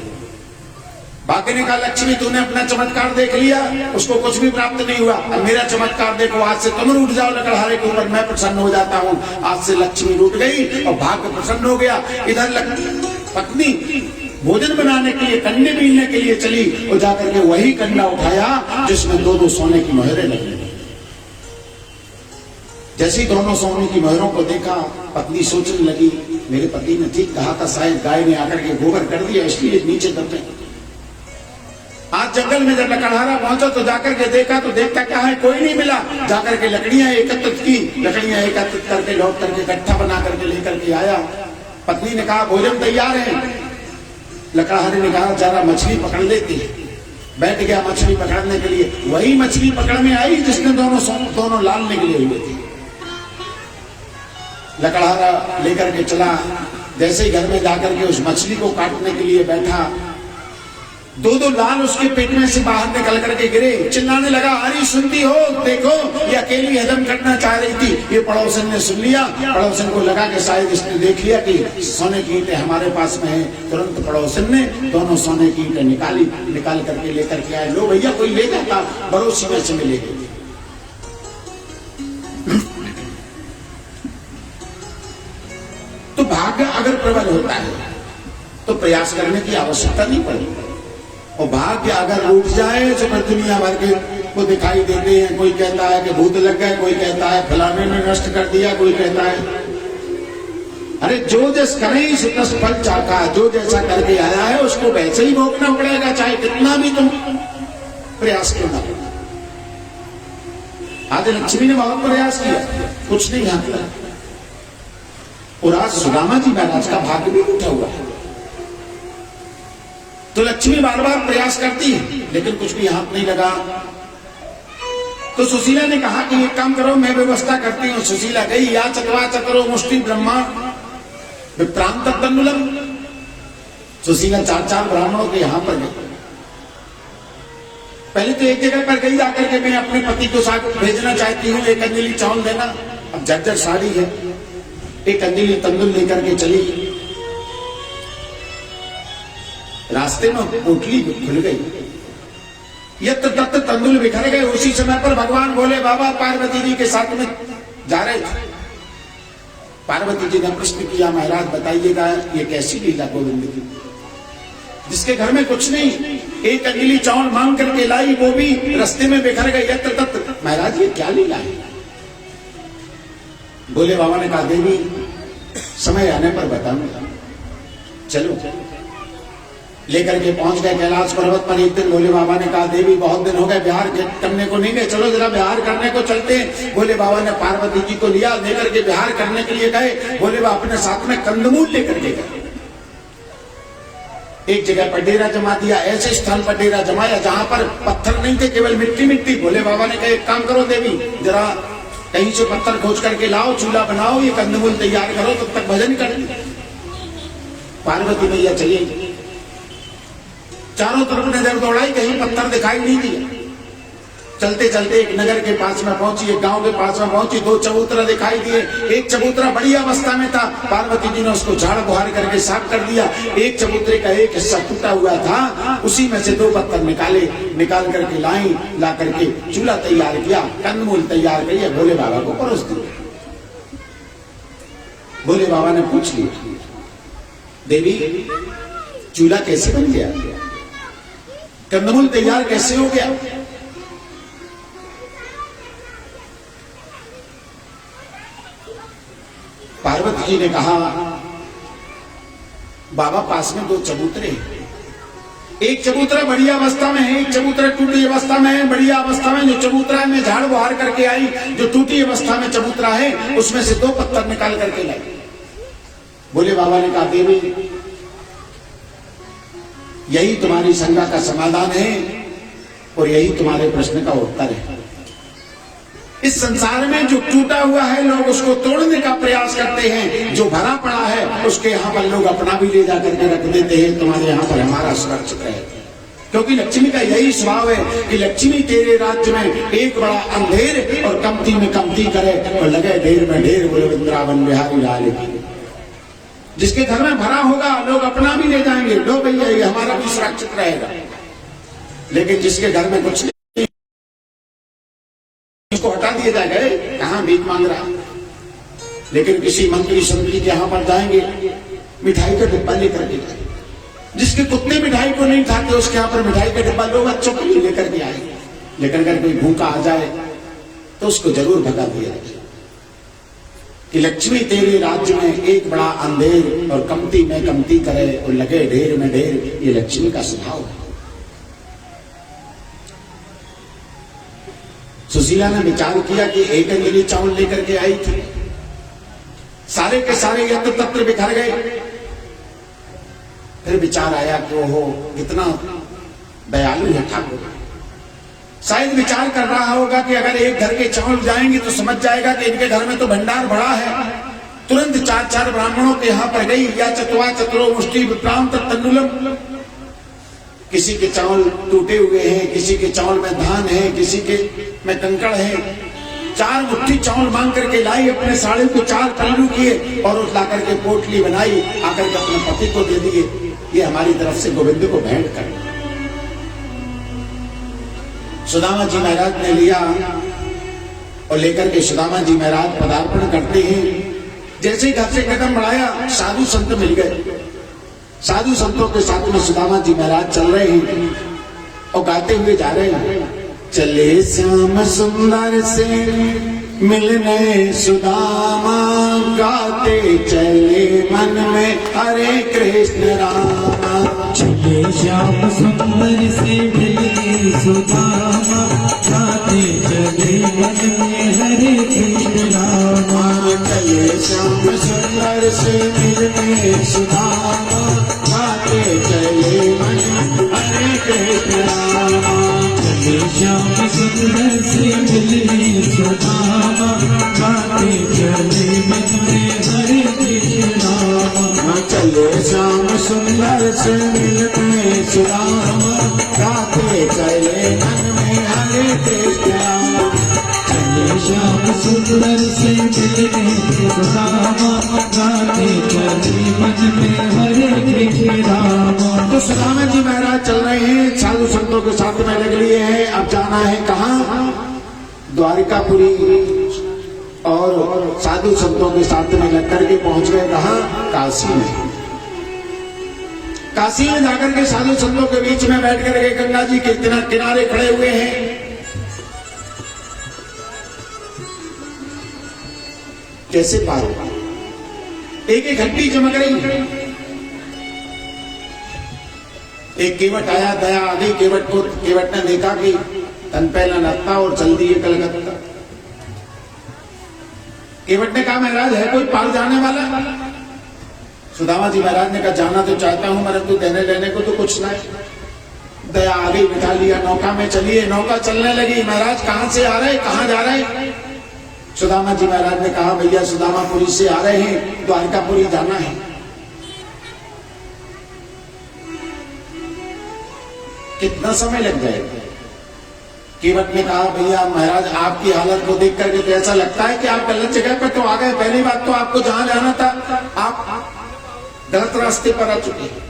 भाग्य ने कहा लक्ष्मी तूने अपना चमत्कार देख लिया, उसको कुछ भी प्राप्त नहीं हुआ, अब मेरा चमत्कार देखो, आज से तुम रूठ जाओ लकड़हारे के ऊपर, मैं प्रसन्न हो जाता हूँ। आज से लक्ष्मी रूठ गई और भाग्य प्रसन्न हो गया। इधर पत्नी भोजन बनाने के लिए, कंडे बीनने के लिए चली और जाकर के वही कंडा उठाया जिसमें 2 सोने की मोहरें लगी। जैसे ही दोनों सोने की मोहरों को देखा, पत्नी सोचने लगी मेरे पति ने ठीक कहा था, शायद गाय ने आकर के गोबर कर दिया, इसलिए नीचे दबे। आज जंगल में जब लकड़हारा पहुंचा तो जाकर के देखा तो देखता क्या है, कोई नहीं मिला। जाकर के लकड़ियां एकत्रित की, लकड़ियां एकत्रित करके लौट करके गट्ठा बना करके लेकर के आया। पत्नी ने कहा भोजन तैयार है। लकड़हारे ने कहा जरा मछली पकड़ लेती। बैठ गया मछली पकड़ने के लिए। वही मछली पकड़ में आई जिसने दोनों लाल निकले हुए थे। लकड़हारा लेकर के चला, जैसे ही घर में जाकर के उस मछली को काटने के लिए बैठा, 2 लाल उसके पेट में से बाहर निकल करके गिरे। चिल्लाने लगा अरे सुनती हो, देखो ये अकेली हजम करना चाह रही थी। ये पड़ोसन ने सुन लिया। पड़ोसन को लगा कि शायद इसने देख लिया कि सोने की ईंटें हमारे पास में है। तुरंत पड़ोसन ने 2 सोने की ईंटें निकाल करके लेकर के आए। लो भैया कोई ले जाता, बरोसी में से मिले गए। तो भाग्य अगर प्रबल होता है तो प्रयास करने की आवश्यकता नहीं पड़ेगी। और भाग्य अगर उठ जाए तो फिर दुनिया भर के को दिखाई देते हैं। कोई कहता है कि भूत लग गए, कोई कहता है फलाने ने नष्ट कर दिया, कोई कहता है अरे जो जैस करे सो तस फल चाका। जो जैसा करके आया है उसको वैसे ही भोगना पड़ेगा, चाहे कितना भी तुम प्रयास क्यों ना। आज लक्ष्मी ने बहुत प्रयास किया, कुछ नहीं हाथ लगा। और आज सुदामा जी महाराज का भाग्य भी उठा हुआ है। तो लक्ष्मी बार बार प्रयास करती है लेकिन कुछ भी हाथ नहीं लगा। तो सुशीला ने कहा कि एक काम करो, मैं व्यवस्था करती हूँ। सुशीला गई, या चतवा चतरो मुष्टि ब्रह्मा विप्रांत तन्नुलम। सुशीला 4 ब्राह्मणों के यहां पर गई। पहले तो एक जगह पर गई, आकर के मैं अपने पति को साथ भेजना चाहती हूँ, 1 अंजलि चावल देना। अब जर्जर साड़ी है, 1 अंजलि तंदुल लेकर के चली। रास्ते में पोटली खुल गई, यत्र तत्र तंदुल बिखर गए। उसी समय पर भगवान भोले बाबा पार्वती जी के साथ में जा रहे थे। पार्वती जी ने प्रश्न किया, महाराज बताइएगा ये कैसी लीला गोविंद की, जिसके घर में कुछ नहीं, 1 अंजलि चावल मांग करके लाई, वो भी रास्ते में बिखर गए यत्र तत्र। महाराज ये क्या लीला है? भोले बाबा ने कहा देवी समय आने पर बताऊंगा, चलो। लेकर के पहुंच गए कैलाश पर्वत पर। एक दिन भोले बाबा ने कहा देवी बहुत दिन हो गए बिहार करने को नहीं गए, चलो जरा बिहार करने को चलते हैं। भोले बाबा ने पार्वती जी को लिया, लेकर के बिहार करने के लिए गए। भोले बाबा अपने साथ में कंदमूल लेकर के गए। एक जगह पर डेरा जमा दिया, ऐसे स्थान पर डेरा जमाया जहां पर पत्थर नहीं थे, केवल मिट्टी मिट्टी। भोले बाबा ने कहा एक काम करो देवी, जरा कहीं से पत्थर खोज करके लाओ, चूल्हा बनाओ, ये कंदमूल तैयार करो, तब तक भजन कर। पार्वती मैया चली, चारों तरफ नजर दौड़ाई, कहीं पत्थर दिखाई नहीं दिया। चलते चलते एक नगर के पास में पहुंची, एक गांव के पास में पहुंची, दो चबूतरा दिखाई दिए। एक चबूतरा बड़ी अवस्था में था, पार्वती जी ने उसको झाड़ बुहार करके साफ कर दिया। एक चबूतरे का एक हिस्सा टूटा हुआ था, उसी में से दो पत्थर निकाल करके लाई, ला करके चूल्हा तैयार किया, कंदमूल तैयार किया, भोले बाबा को परोस दिया। भोले बाबा ने पूछ लिया देवी चूल्हा कैसे बन गया, कंदमूल तैयार कैसे हो गया? पार्वती जी ने कहा बाबा पास में दो चबूतरे हैं, एक चबूतरा बढ़िया अवस्था में है, एक चबूतरा टूटी अवस्था में है। बढ़िया अवस्था में जो चबूतरा है मैं झाड़ बुहार करके आई, जो टूटी अवस्था में चबूतरा है उसमें से दो पत्थर निकाल करके लाई। भोले बाबा ने कहा देवी यही तुम्हारी शंका का समाधान है और यही तुम्हारे प्रश्न का उत्तर है। इस संसार में जो टूटा हुआ है लोग उसको तोड़ने का प्रयास करते हैं, जो भरा पड़ा है उसके यहाँ पर लोग अपना भी ले जाकर के रख देते हैं। तुम्हारे यहाँ पर हमारा सुरक्षित है, क्योंकि लक्ष्मी का यही स्वभाव है कि लक्ष्मी तेरे राज्य में एक बड़ा अंधेर और कमती में कमती करे और लगे ढेर में ढेर। बोले वृंदावन बिहारी लाल की। जिसके घर में भरा होगा लोग अपना भी ले जाएंगे, लो भैया ये हमारा भी सुरक्षित रहेगा। लेकिन जिसके घर में कुछ नहीं, उसको हटा दिया जाएगा, कहां भीख मांग रहा। लेकिन किसी मंत्री संतरी के यहां पर जाएंगे, मिठाई का डिब्बा लेकर के जाएंगे। जिसके कुत्ते मिठाई को नहीं खाते उसके यहाँ पर मिठाई का डिब्बा लोग बच्चों के लिए लेकर के आएंगे। लेकिन अगर कोई भूखा आ जाए तो उसको जरूर भगा दिया जाए कि लक्ष्मी तेरे राज्य में एक बड़ा अंधेर और कमती में कमती करे और लगे ढेर में ढेर। ये लक्ष्मी का स्वभाव है। सुशीला ने विचार किया कि एक अंजलि चावल लेकर के आई थी, सारे के सारे यत्र तत्र बिखर गए। फिर विचार आया कि ओहो कितना दयालु है ठाकुर। शायद विचार कर रहा होगा कि अगर एक घर के चावल जाएंगे तो समझ जाएगा कि इनके घर में तो भंडार बड़ा है। तुरंत चार चार ब्राह्मणों के यहाँ पर गई, या चतुआ चतुरो मुष्टि विप्रांत तन्नुलम। किसी के चावल टूटे हुए हैं, किसी के चावल में धान है, किसी के में कंकड़ है। 4 मुट्ठी चावल मांग करके लाई, अपने साड़ी को 4 पल्लू किए और उस लाकर के पोटली बनाई, आकर के अपने पति को दे दिए, ये हमारी तरफ से गोविंद को भेंट कर। सुदामा जी महाराज ने लिया और लेकर के सुदामा जी महाराज पदार्पण करते हैं। जैसे घर से कदम बढ़ाया साधु संत मिल गए। साधु संतों के साथ में सुदामा जी महाराज चल रहे हैं और गाते हुए जा रहे हैं। चले श्याम सुंदर से मिलने सुदामा, गाते चले मन में हरे कृष्ण रामा। चले श्याम सुंदर से मिलने सुदामा, गाते चले मन में हरे कृष्ण रामा। चले श्याम सुंदर से मिलने सुदामा, गाते चले मन हरे कृष्ण रामा। चले श्याम सुंदर से मिलने सुदामा, गाते चले मन में हरे कृष्ण रामा। चले श्याम सुंदर से मिलने सुदामा, गाते चले मन में हरे कृष्ण रामा। चले श्याम सुंदर से मिलने सुदामा, गाते चले मन में हरे कृष्ण रामा। तो सुदामा जी महाराज चल रहे हैं, साधु संतों के साथ में लग लिए हैं। अब जाना है कहाँ? द्वारिकापुरी। और साधु संतों के साथ में लग करके पहुंच गए कहाँ? काशी में। काशी में जाकर के साधु संतों के बीच में बैठ करके गंगा जी के किनारे खड़े हुए हैं। कैसे पार होगा? एक एक घंटी चमक रही है। एक केवट आया, दया आ गई केवट को। केवट ने देखा कि तन पहला नत्ता और चल दिए कलकत्ता। केवट ने कहा महाराज है कोई पार जाने वाला? सुदामा जी महाराज ने कहा जाना तो चाहता हूं मगर तू देने लेने को तो कुछ ना है। दया आ गई, बिठा लिया नौका में, चलिए। नौका चलने लगी। महाराज कहां से आ रहे, कहां जा रहे? सुदामा जी महाराज ने कहा भैया सुदामापुरी से आ रहे हैं, द्वारकापुरी जाना है। कितना समय लग जाएगा? केवट ने कहा भैया महाराज आपकी हालत को देख करके तो ऐसा लगता है कि आप गलत जगह पर तो आ गए। पहली बात तो आपको जहां जाना था आप गलत रास्ते पर आ चुके हैं,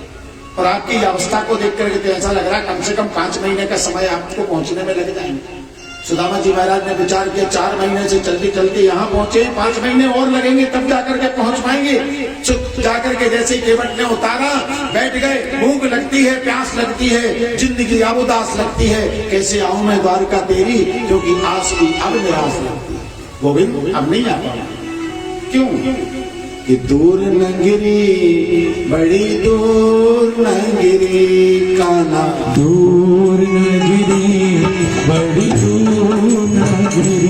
और आपकी अवस्था को देख करके तो ऐसा लग रहा है कम से कम 5 महीने का समय आपको पहुंचने में लग जाएंगे। सुदामा जी महाराज ने विचार किया 4 महीने से चलते चलते यहाँ पहुंचे, 5 महीने और लगेंगे तब जाकर के पहुंच पाएंगे। चुप जाकर के जैसे केवट ने उतारा, बैठ गए। भूख लगती है, प्यास लगती है, जिंदगी अब उदास लगती है, कैसे आऊं मैं द्वारका तेरी, क्योंकि आस भी अब निराश लगती है। गोविंद अब नहीं आ पाऊंगा। क्यों? कि दूर नगरी, बड़ी दूर नगरी, कान्हा दूर नगरी, बड़ी दूर नगरी,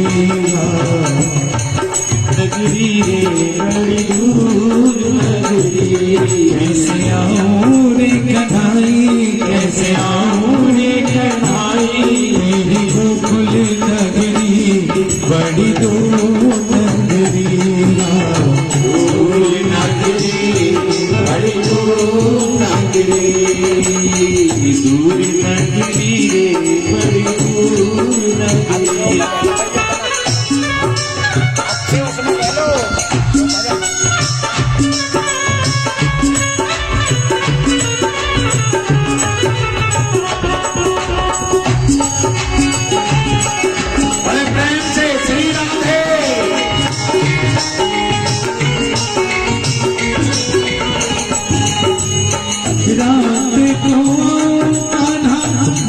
नगरी रे बड़ी दूर नगरी। कैसे आऊं रे कन्हाई, कैसे आऊं रे कन्हाई, मेरी गोकुल नगरी बड़ी दूर नगरी। बड़ी दूर नगरी, दूर नगरी रे बड़ी दूर नगरी। बड़े प्रेम से श्री राधे। रात को कान्हा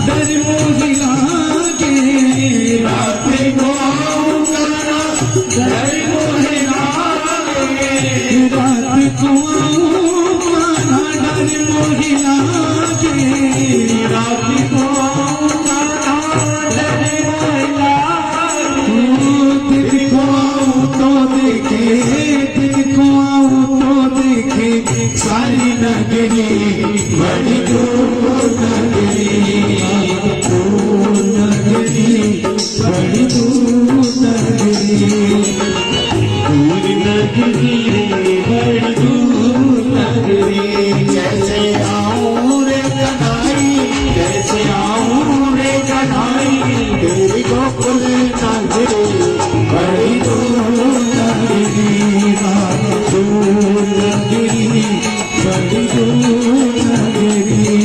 डर मोहि लागे, रात को कान्हा डर मोहि लागे, रात को कान्हा डर मोहि लागे, रात को कान्हा डर मोहि लागे। दिन को आऊं तो देखे, दिन को आऊं तो देखे सारी नगरी बड़ी दूर नगरी, दूर नगरी बड़ी दूर नगरी, दूर नगरी रे बड़ी दूर नगरी। कैसे आऊं रे कन्हाई, कैसे आऊं रे कन्हाई, तेरी गोकुल नगरी बड़ी दूर नगरी, दूर नगरी बड़ी दूर नगरी।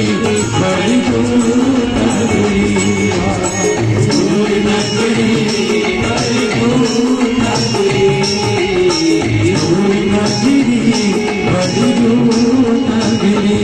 बड़ी दूर नगरी, दूर नगरी बड़ी दूर नगरी, दूर नगरी बड़ी दूर नगरी।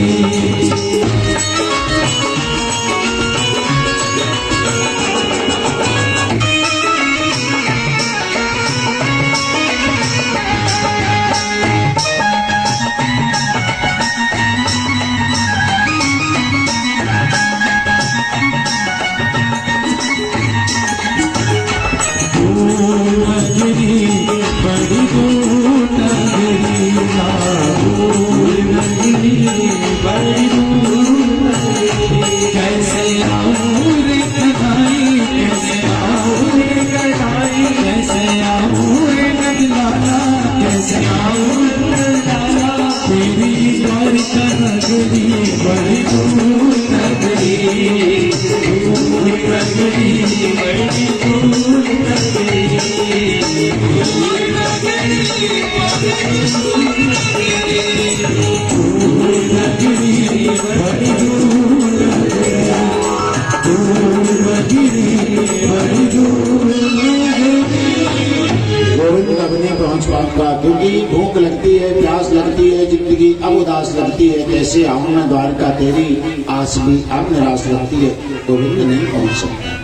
गोविंद अब नहीं पहुंच पाऊंगा क्योंकि भूख लगती है, प्यास लगती है, जिंदगी अब उदास लगती है। कैसे आऊं मैं द्वारका, तेरी आस भी अब निराश लगती है। गोविंद नहीं पहुंच सकता।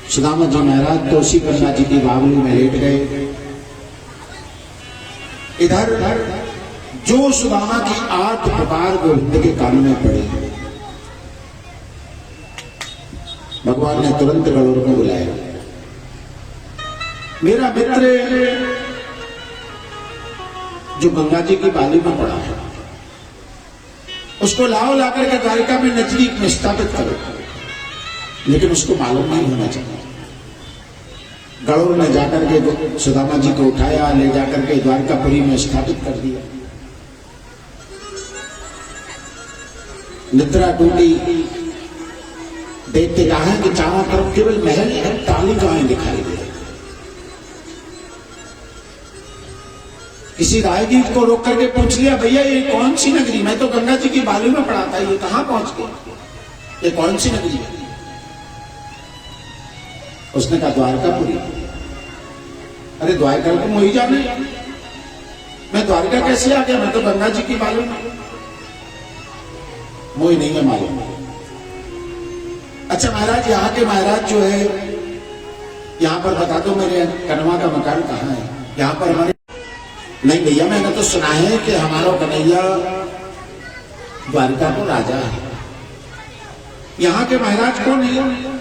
सुदामा जी महाराज तोसी गंगा जी की बावली में लेट गए। इधर जो सुदामा की आठ पुकार गोविंद के कान में पड़ी, भगवान ने तुरंत गरुड़ को बुलाया। मेरा मित्र जो गंगा जी की बाली में पड़ा है, उसको लाओ लाकर के द्वारिका में नजदीक में स्थापित करो। लेकिन उसको मालूम नहीं होना चाहिए। गरुड़ ने जाकर के सुदामा जी को उठाया, ले जाकर के द्वारकापुरी में स्थापित कर दिया। निद्रा टूटी, देखते कहा है कि चारों तरफ केवल महल है, तालिकाएं दिखाई दे रही। किसी राहगीर को रोक करके पूछ लिया, भैया ये कौन सी नगरी? मैं तो गंगा जी की बालू में पड़ा था, ये कहां पहुंच गया? ये कौन सी नगरी है? उसने कहा द्वारकापुरी। अरे द्वारका को मोही जाने, मैं द्वारका कैसे आ गया? मैं तो गंगा जी की बालू में। मोही नहीं है मालूम। अच्छा महाराज, यहाँ के महाराज जो है, यहाँ पर बता दो मेरे कन्वा का मकान कहाँ है? यहाँ पर हमारे नहीं भैया, मैंने तो सुना है कि हमारा कन्हैया द्वारिका को राजा है। यहाँ के महाराज कौन है?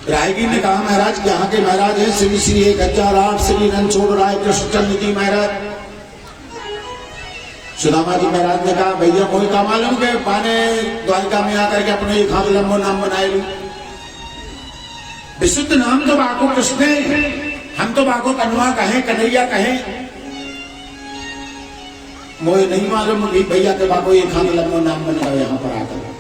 रायगीर ने कहा महाराज यहाँ के महाराज हैं श्री श्री 1008 श्री रणछोड़ राय कृष्णचंद्र जी महाराज। सुदामा जी महाराज ने कहा भैया कोई का मालूम के पाने द्वारिका में आकर के अपने एक हाथ लंबो नाम बनाए ली। विशुद्ध नाम तो बाको कृष्ण है, हम तो बाको कन्वा कहें, कन्हैया कहें। मोहे नहीं मालूम कि भैया के बाको एक हाथ लंबो नाम बनाओ यहाँ पर आकर।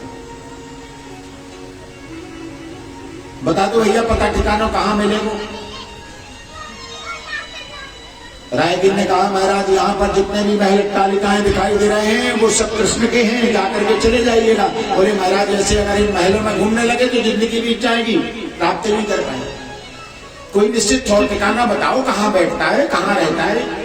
बता दो भैया पता ठिकाना कहाँ मिलेगा? रायगीर ने कहा महाराज यहाँ पर जितने भी महल तालिकाएं दिखाई दे रहे हैं वो सब कृष्ण के हैं, जाकर के चले जाइएगा। बोले महाराज ऐसे अगर इन महलों में घूमने लगे तो जिंदगी बीत जाएगी, प्राप्त नहीं कर पाए। कोई निश्चित थोड़ा ठिकाना बताओ, कहाँ बैठता है, कहाँ रहता है?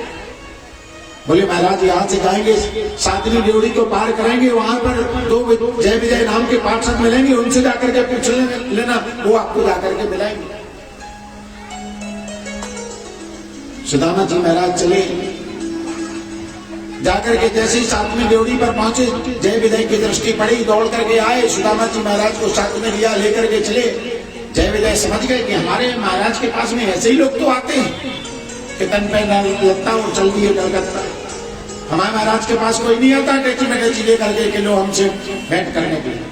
बोले महाराज यहाँ से जाएंगे, सातवीं ड्योढ़ी को पार करेंगे, वहां पर 2 जय विजय नाम के पार्षद मिलेंगे, उनसे जाकर के पूछ लेना, वो आपको जाकर के मिलाएंगे। सुदामा जी महाराज चले, जाकर के जैसे ही 7वीं ड्योढ़ी पर पहुंचे, जय विजय की दृष्टि पड़ी, दौड़ करके आए, सुदामा जी महाराज को साथ में लिया, लेकर के चले। जय विजय समझ गए कि हमारे महाराज के पास में ऐसे ही लोग तो आते हैं कि तन पे लगता और चल दिए कलकत्ता। हमारे महाराज के पास कोई नहीं आता टेची में टेची लेकर के कि लो हमसे भेंट करने के लिए।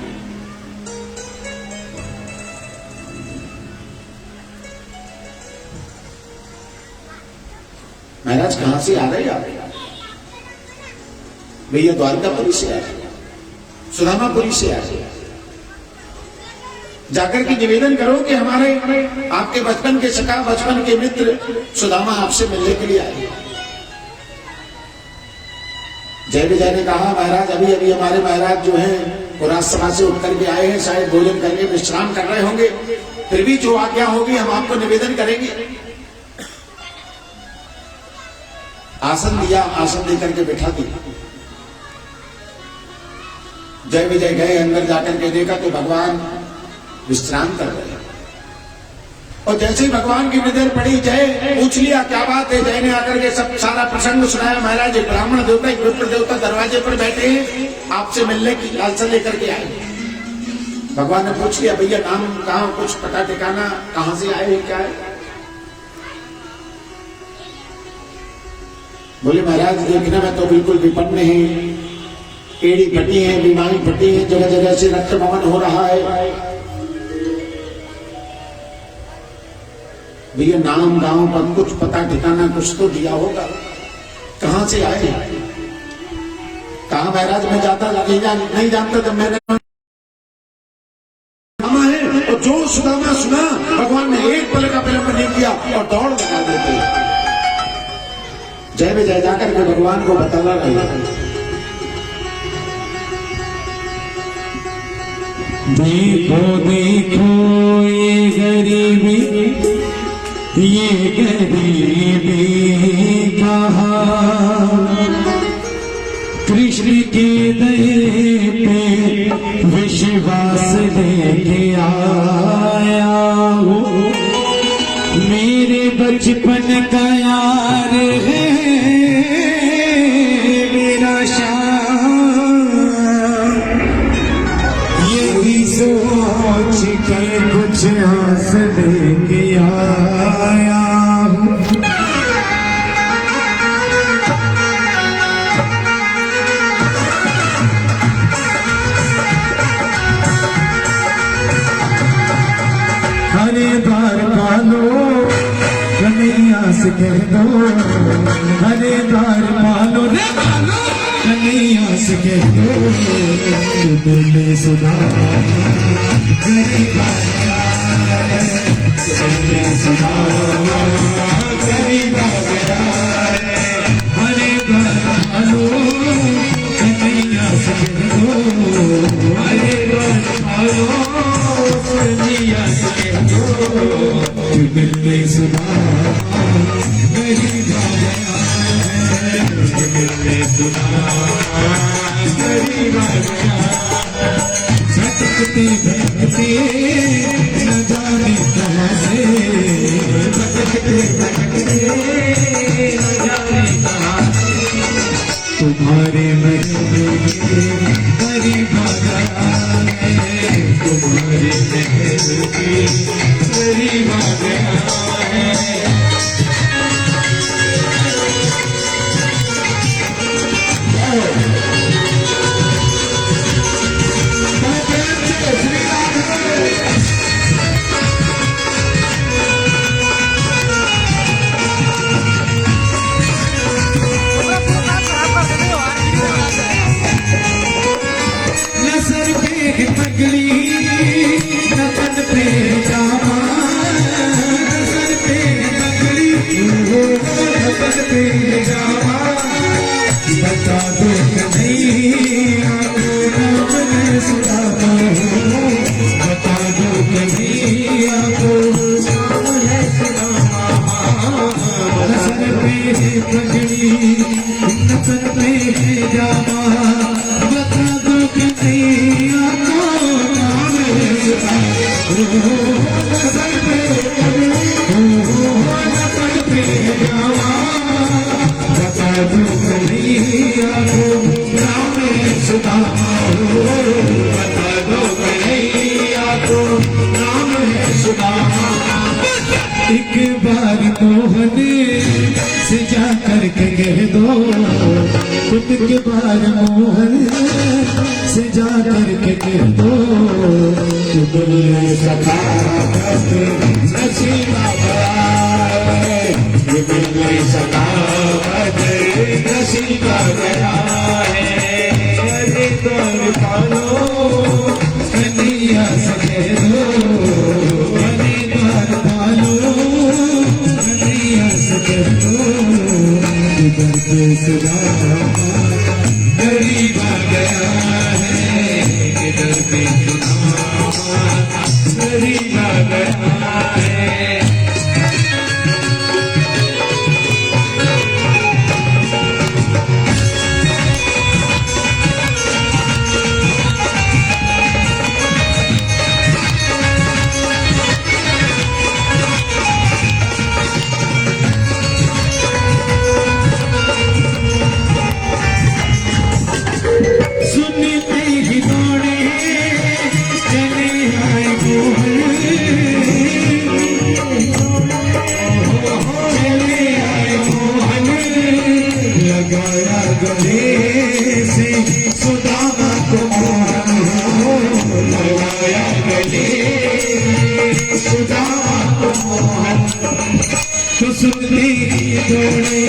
महाराज कहां से आ रहे हैं? भैया द्वारकापुरी से आ रहे, सुदामापुरी से आ रहे। जाकर के निवेदन करो कि हमारे आपके बचपन के सखा, बचपन के मित्र सुदामा आपसे मिलने के लिए आए। जय विजय ने कहा महाराज अभी अभी हमारे महाराज जो हैं वो राजसभा से उठ करके आए हैं, शायद भोजन करके विश्राम कर रहे होंगे, फिर भी जो आज्ञा होगी हम आपको निवेदन करेंगे। आसन दिया, आसन देकर के बैठा दिया। जय विजय गए, अंदर जाकर के देखा तो भगवान विश्राम कर रहे हैं। और जैसे ही भगवान की नजर पड़ी, जय पूछ लिया क्या बात है। जय ने आकर के सब सारा प्रसंग सुनाया। महाराज एक ब्राह्मण देवता, एक विप्र देवता दरवाजे पर बैठे हैं, आपसे मिलने की लालसा लेकर के आए। भगवान ने पूछ लिया भैया नाम कहाँ, कुछ पता ठिकाना, कहां से आए, क्या है? बोले महाराज देखना मैं तो बिल्कुल विपन्न है, एड़ी फटी है, बीमारी फटी है, जगह जगह से रक्त बमन हो रहा है। भैया नाम गांव पर कुछ पता ठिकाना कुछ तो दिया होगा, कहां से आए? कहा महाराज मैं जाता नहीं जानता, जब मैंने है और जो सुदामा सुना, भगवान ने एक पल का विलंब नहीं किया और दौड़ लगा देते। जय विजय जाकर के भगवान को बताना रहा। देखो देखो ये गरीबी, ये गरीबी कहा कृष्ण के दया पे विश्वास लेके आया हूँ। मेरे बचपन का यार है मेरा श्याम, यही सोच के कुछ आस लेके आया हूँ। हरे द्वार पालो कन्हैया से कह दो, हरे द्वार पालो रे पालो कन्हैया से कह दो, दिल में सुना गरीब आया, दिल में सुना गरीब आया। हरे द्वार पालो कन्हैया से कह दो, हरे द्वार पालो कन्हैया से कह दो, दिल में सुना गरीब आया, दिल में सुना गरीब आया। भटकते भटकते न जाने कहाँ से, भटकते भटकते न जाने कहाँ से, तुम्हारे महल में गरीब आया है, तुम्हारे महल में गरीब आया है। नजर पे पगड़ी न तन पे जामा, नजर पे पगड़ी न तन पे जामा, बता दो कन्हैया को नाम है सुदामा, बता दो कन्हैया को नाम है सुदामा। नजर पे पगड़ी न तन पे जामा, बता दो कन्हैया को नाम है सुदामा। नजर पे न तन पे जामा, बता दो कन्हैया को नाम है सुदामा, बता दो कन्हैया को नाम है सुदामा। एक बार मोहन से जा करके कह दो, खुद के बार मोहन से जा करके कह दो, तुम सखा नसीबा गया, तुम सखा नसीबा गया है। हरे द्वार पालो कन्हैया से कह दो, हरे द्वार पालो कन्हैया से कह दो, इधर पे सुदामा सुदामा को मोहन लगाया गले सुदामा को मोहन तो सुनते दौड़े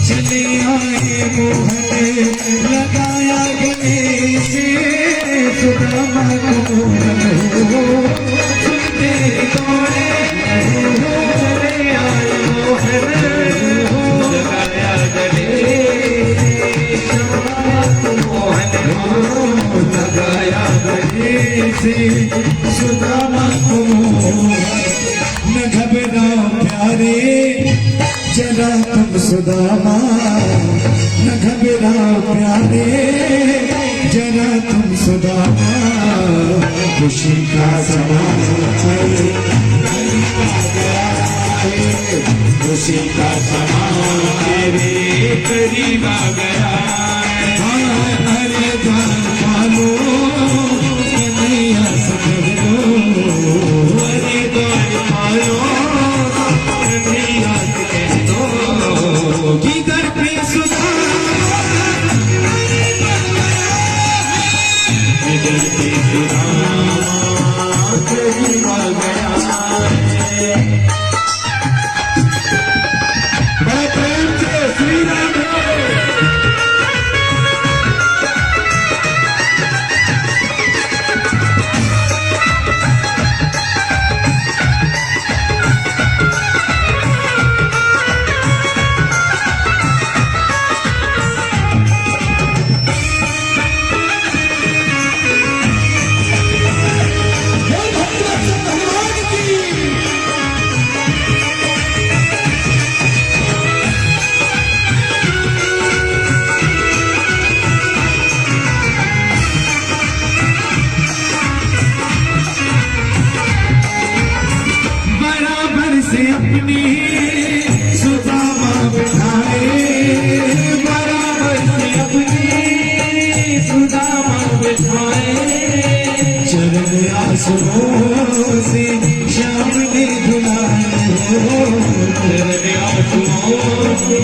चले आए मोहन लगाया गले से सुदामा को मोहन सुनते दौड़े चले आए मोहन लगाया गले लगाया गले से सुदामा को न घबराओ प्यारे जरा तुम सुदामा न घबराओ प्यारे जरा तुम सुदामा खुशी का समा खुशी का समा तेरे करीब आ गया हरे द्वार पालो कन्हैया समझ लो हरे द्वार पालो कन्हैया समझ लो किधर पे सुदामा किधर पे सुदामा करीब आ गया बड़े प्रेम से श्री राम से अपनी सुदामा बिठाए बराबर से अपनी सुदामा बिठाए चरण आंसुओं से श्याम ने धुलाए चरण आंसुओं से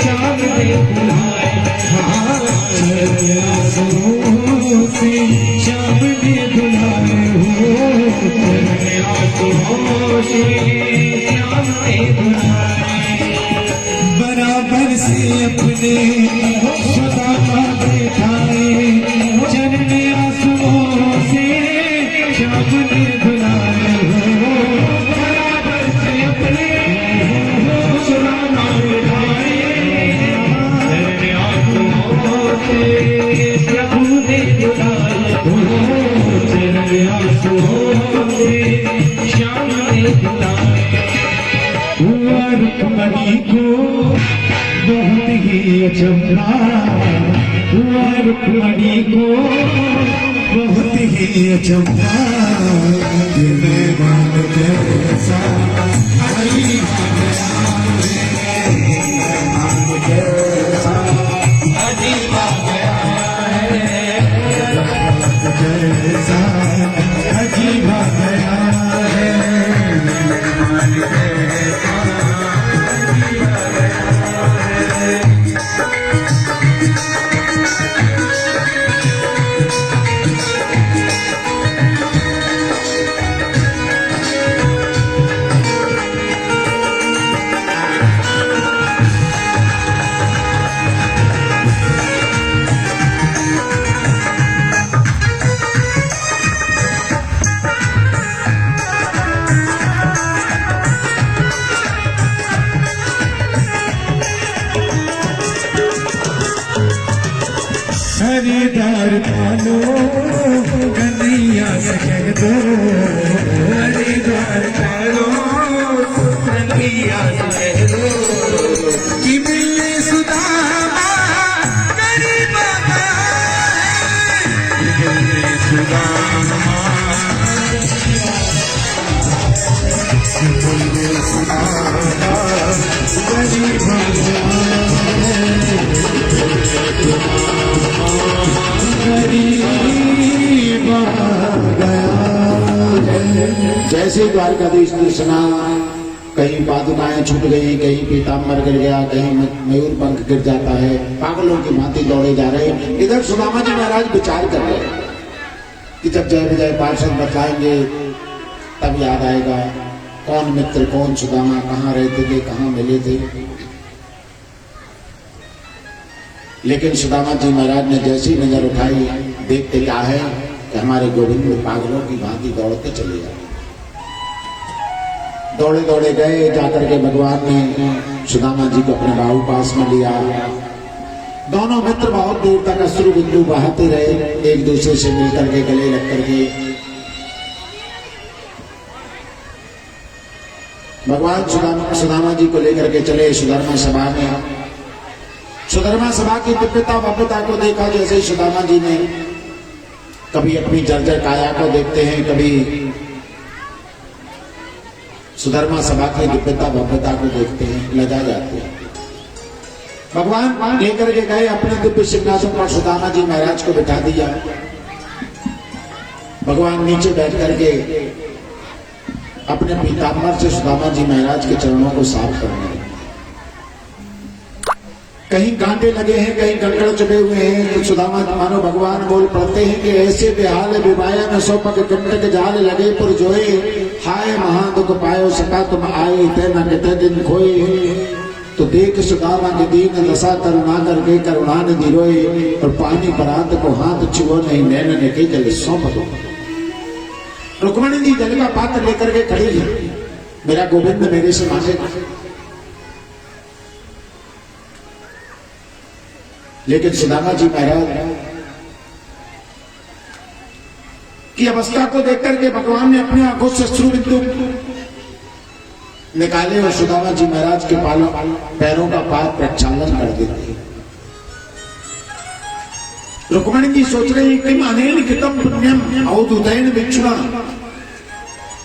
श्याम ने धुलाए चरण आंसुओं से श्याम ने धुलाए चरण आंसुओं से बराबर से अपने सुदामा बैठाए चरण आंसुओं से श्याम ने धुलाए बराबर से अपने सुदामा बैठाए चरण आंसुओं से प्रभु ने धुलाए चरण आंसुओं से श्याम ने धुलाए हुआ रुक्मणी को बहुत ही अचंभा हुआ रुक्मणी को बहुत ही अचंभा मान कैसा अजीब कैसा अजीब जैसा अजीब गया है हरिदार पालो कन्हैया से कह दो हरिदार पालो कन्हैया से कह दो कि मिले सुदामा गरीब मिले सुदामा मिले सुदामा गरीब जैसे द्वारकाधीश ने सुना कहीं पादुकाएं छूट गई, कहीं पीताम्बर गिर गया, कहीं मयूर पंख गिर जाता है, पागलों की भांति दौड़े जा रहे हैं। इधर सुदामा जी महाराज विचार कर रहे हैं कि जब जय विजय पार्षद बतलाएंगे तब याद आएगा कौन मित्र कौन सुदामा, कहाँ रहते थे, कहाँ मिले थे। लेकिन सुदामा जी महाराज ने जैसी नजर उठाई, देखते क्या है कि हमारे गोविंद पागलों की भांति दौड़ते चले जाए। दौड़े दौड़े गए, जाकर के भगवान ने सुदामा जी को अपने बाहु पास में लिया। दोनों मित्र बहुत दूर तक अश्रु बिंदु बहाते रहे, एक दूसरे से मिलकर के गले लग करके। भगवान सुदामा जी को लेकर के चले सुधर्मा सभा में। सुधर्मा सभा की दिव्यता भव्यता को देखा, जैसे सुदामा जी ने कभी अपनी जर्जर काया को देखते हैं, कभी सुधर्मा सभा की दिव्यता भव्यता को देखते हैं, लजा जाते हैं। भगवान लेकर के गए अपने दिव्य सिंहासन पर, सुदामा जी महाराज को बिठा दिया। भगवान नीचे बैठ करके अपने पीताम्बर से सुदामा जी महाराज के चरणों को साफ करने लगे। कहीं कांटे लगे हैं, कहीं कंकड़ चुभे हुए हैं, तो सुदामा मानो भगवान बोल पड़ते हैं कि ऐसे बेहाल विवाया न सो पग कंटक जाल लगे पुर जोए, हाय महादुख पायो सका तुम आए ते न किते दिन खोए। तो देख सुदामा के दीन दशा करुणा करके करुणा निधि रोए, और पानी परात को हाथ छुओ नहीं नैन ने के जल सौंप दो। रुक्मणी जी जल का पात्र लेकर के खड़ी है, मेरा गोविंद मेरे से मांगेगा। लेकिन सुदामा जी महाराज की अवस्था को देखकर के भगवान ने अपनी आंखों से अश्रु बिंदु निकाले और सुदामा जी महाराज के पैरों का पाद प्रक्षालन कर देते। रुक्मणी जी सोच रही कि अनेन कृतम पुण्यम अवधूतैन विक्षुणा,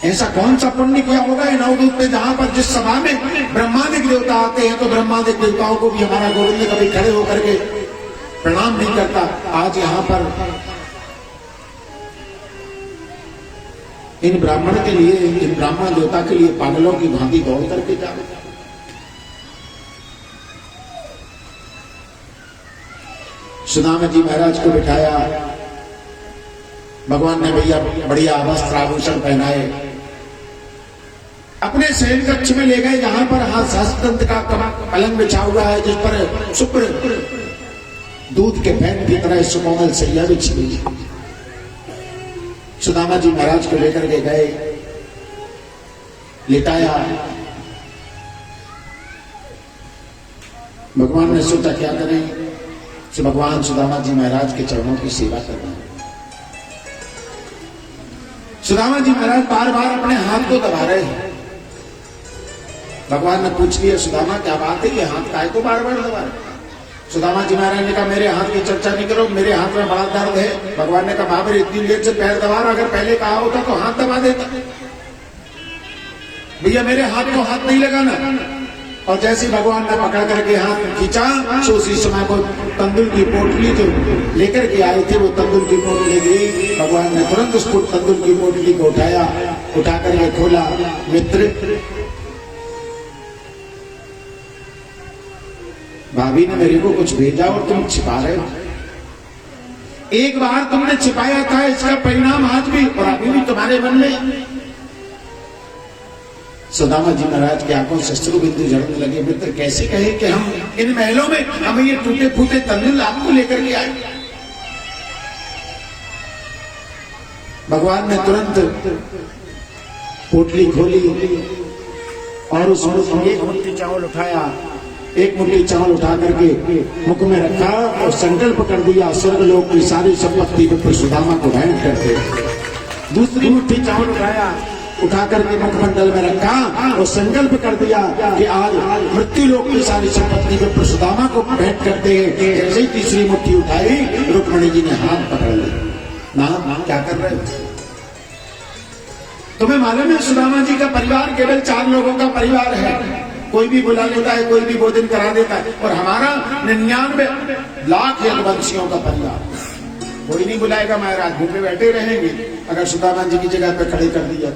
ऐसा कौन सा पुण्य किया होगा इन अवधूत में, जहां पर जिस सभा में ब्रह्मादिक देवता आते हैं तो ब्रह्मादिक देवताओं को भी हमारा गोविंद कभी खड़े होकर के प्रणाम नहीं करता। आज यहां पर इन ब्राह्मण के लिए, इन ब्राह्मण देवता के लिए पागलों की भांति दौड़ करके जा रहे। सुदामा जी महाराज को बिठाया, भगवान ने भैया बढ़िया वस्त्र आभूषण पहनाए, अपने शयन कक्ष में ले गए, जहां पर हाथ शास्त्रदंत का पलंग बिछा हुआ है, जिस पर शुभ्र दूध के फैन की तरह सुकोमल सैया बिछी हुई। सुदामा जी महाराज को लेकर के गए, लिटाया। भगवान ने सोचा क्या करें, तो भगवान सुदामा जी महाराज के चरणों की सेवा करना। सुदामा जी महाराज बार बार अपने हाथ को दबा रहे हैं। भगवान ने पूछ लिया, सुदामा क्या बात है, ये हाथ काहे को बार बार दबा रहे? सुदामा जी महाराज ने कहा, मेरे हाथ की चर्चा नहीं करो, मेरे हाथ में बड़ा दर्द है। भगवान ने कहा, बाबर इतनी लेट से पैर दबा रहा, अगर पहले कहा होता तो हाथ दबा देता। भैया मेरे हाथ को हाथ नहीं लगाना। और जैसे भगवान ने पकड़ करके हाथ खींचा, तो उसी समय को तंदूर की पोटली जो लेकर के आए थे, वो तंदूर की पोटली गई। भगवान ने तुरंत उस तंदूर की पोटली को उठाया, उठा करके खोला। मित्र, भाभी ने मेरे को कुछ भेजा और तुम छिपा रहे हो। एक बार तुमने छिपाया था, इसका परिणाम आज भी और अभी भी तुम्हारे मन में। सुदामा जी महाराज की आंखों से अश्रु बिंदु झड़ने लगे। मित्र कैसे कहे कि हम इन महलों में हम ये टूटे फूटे तंदूर आपको लेकर के आए। भगवान ने तुरंत पोटली खोली और उसमें एक मुट्ठी चावल उठाया, एक मुट्ठी चावल उठा करके मुख में रखा और संकल्प कर दिया, स्वर्गलोक की सारी संपत्ति पर सुदामा को भेंट करते। दूसरी मुट्ठी चावल उठा करके मुखमंडल में रखा और संकल्प कर दिया कि आज मृत्यु लोक की सारी संपत्ति पर सुदामा को भेंट करते हैं। जैसे ही तीसरी मुट्ठी उठाई, रुक्मणी जी ने हाथ पकड़ लिया। नाम क्या कर रहे हो? तुम्हें मालूम है सुदामा जी का परिवार केवल 4 लोगों का परिवार है। कोई भी बुला लेता है, कोई भी भोजन करा देता है, और हमारा 99 लाख यज्ञवंशियों का परिवार। कोई नहीं बुलाएगा महाराज, भूखे बैठे रहेंगे अगर सुदामा जी की जगह पे खड़े कर दिया।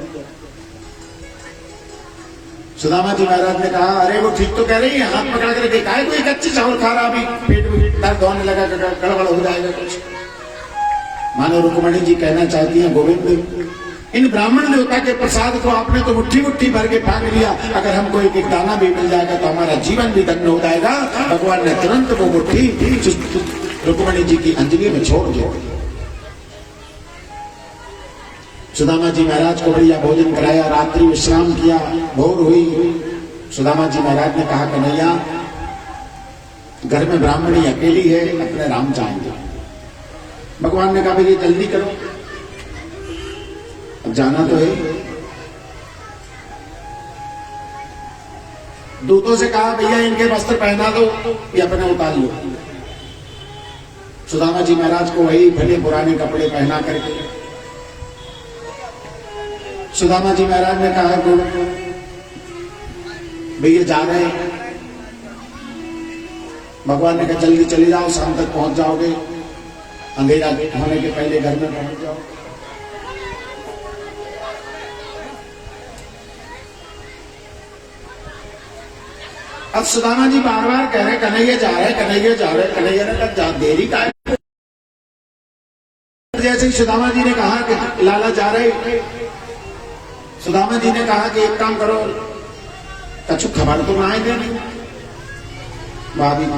सुदामा जी महाराज ने कहा, अरे वो ठीक तो कह रही है, हाथ पकड़ करके काय कोई कच्ची चावल खा रहा, अभी पेट में दर्द होने लगा, गड़बड़ हो जाएगा कुछ। मानो रुक्मणी जी कहना चाहती हैं, गोविंद इन ब्राह्मण देवता के प्रसाद को आपने तो मुट्ठी मुट्ठी भर के फेंक लिया, अगर हमको एक एक दाना भी मिल जाएगा तो हमारा जीवन भी धन्य हो जाएगा। भगवान ने तुरंत वो मुट्ठी रुक्मणी जी की अंजलि में छोड़ दिया। सुदामा जी महाराज को बढ़िया भोजन कराया, रात्रि विश्राम किया, भोर हुई। सुदामा जी महाराज ने कहा, कन्हैया घर में ब्राह्मणी अकेली है, अपने राम जाएंगे। भगवान ने कहा, भैया जल्दी करो, अब जाना तो है। दूतों से कहा, भैया इनके वस्त्र पहना दो, ये अपने उतार लो। सुदामा जी महाराज को वही भले पुराने कपड़े पहना करके सुदामा जी महाराज ने कहा, भैया जा रहे हैं। भगवान ने कहा, जल्दी चले जाओ, शाम तक पहुंच जाओगे, अंधेरा होने के पहले घर में पहुंच जाओ। अब सुदामा जी बार बार कह रहे, कन्हैया जा रहे, कन्हैया जा रहे। कन्हैया ने कहा, देरी का है। जैसे ही सुदामा जी ने कहा कि लाला जा रहे, सुदामा जी ने कहा कि एक काम करो, कछु खबर तो ना देनी भाभी ने।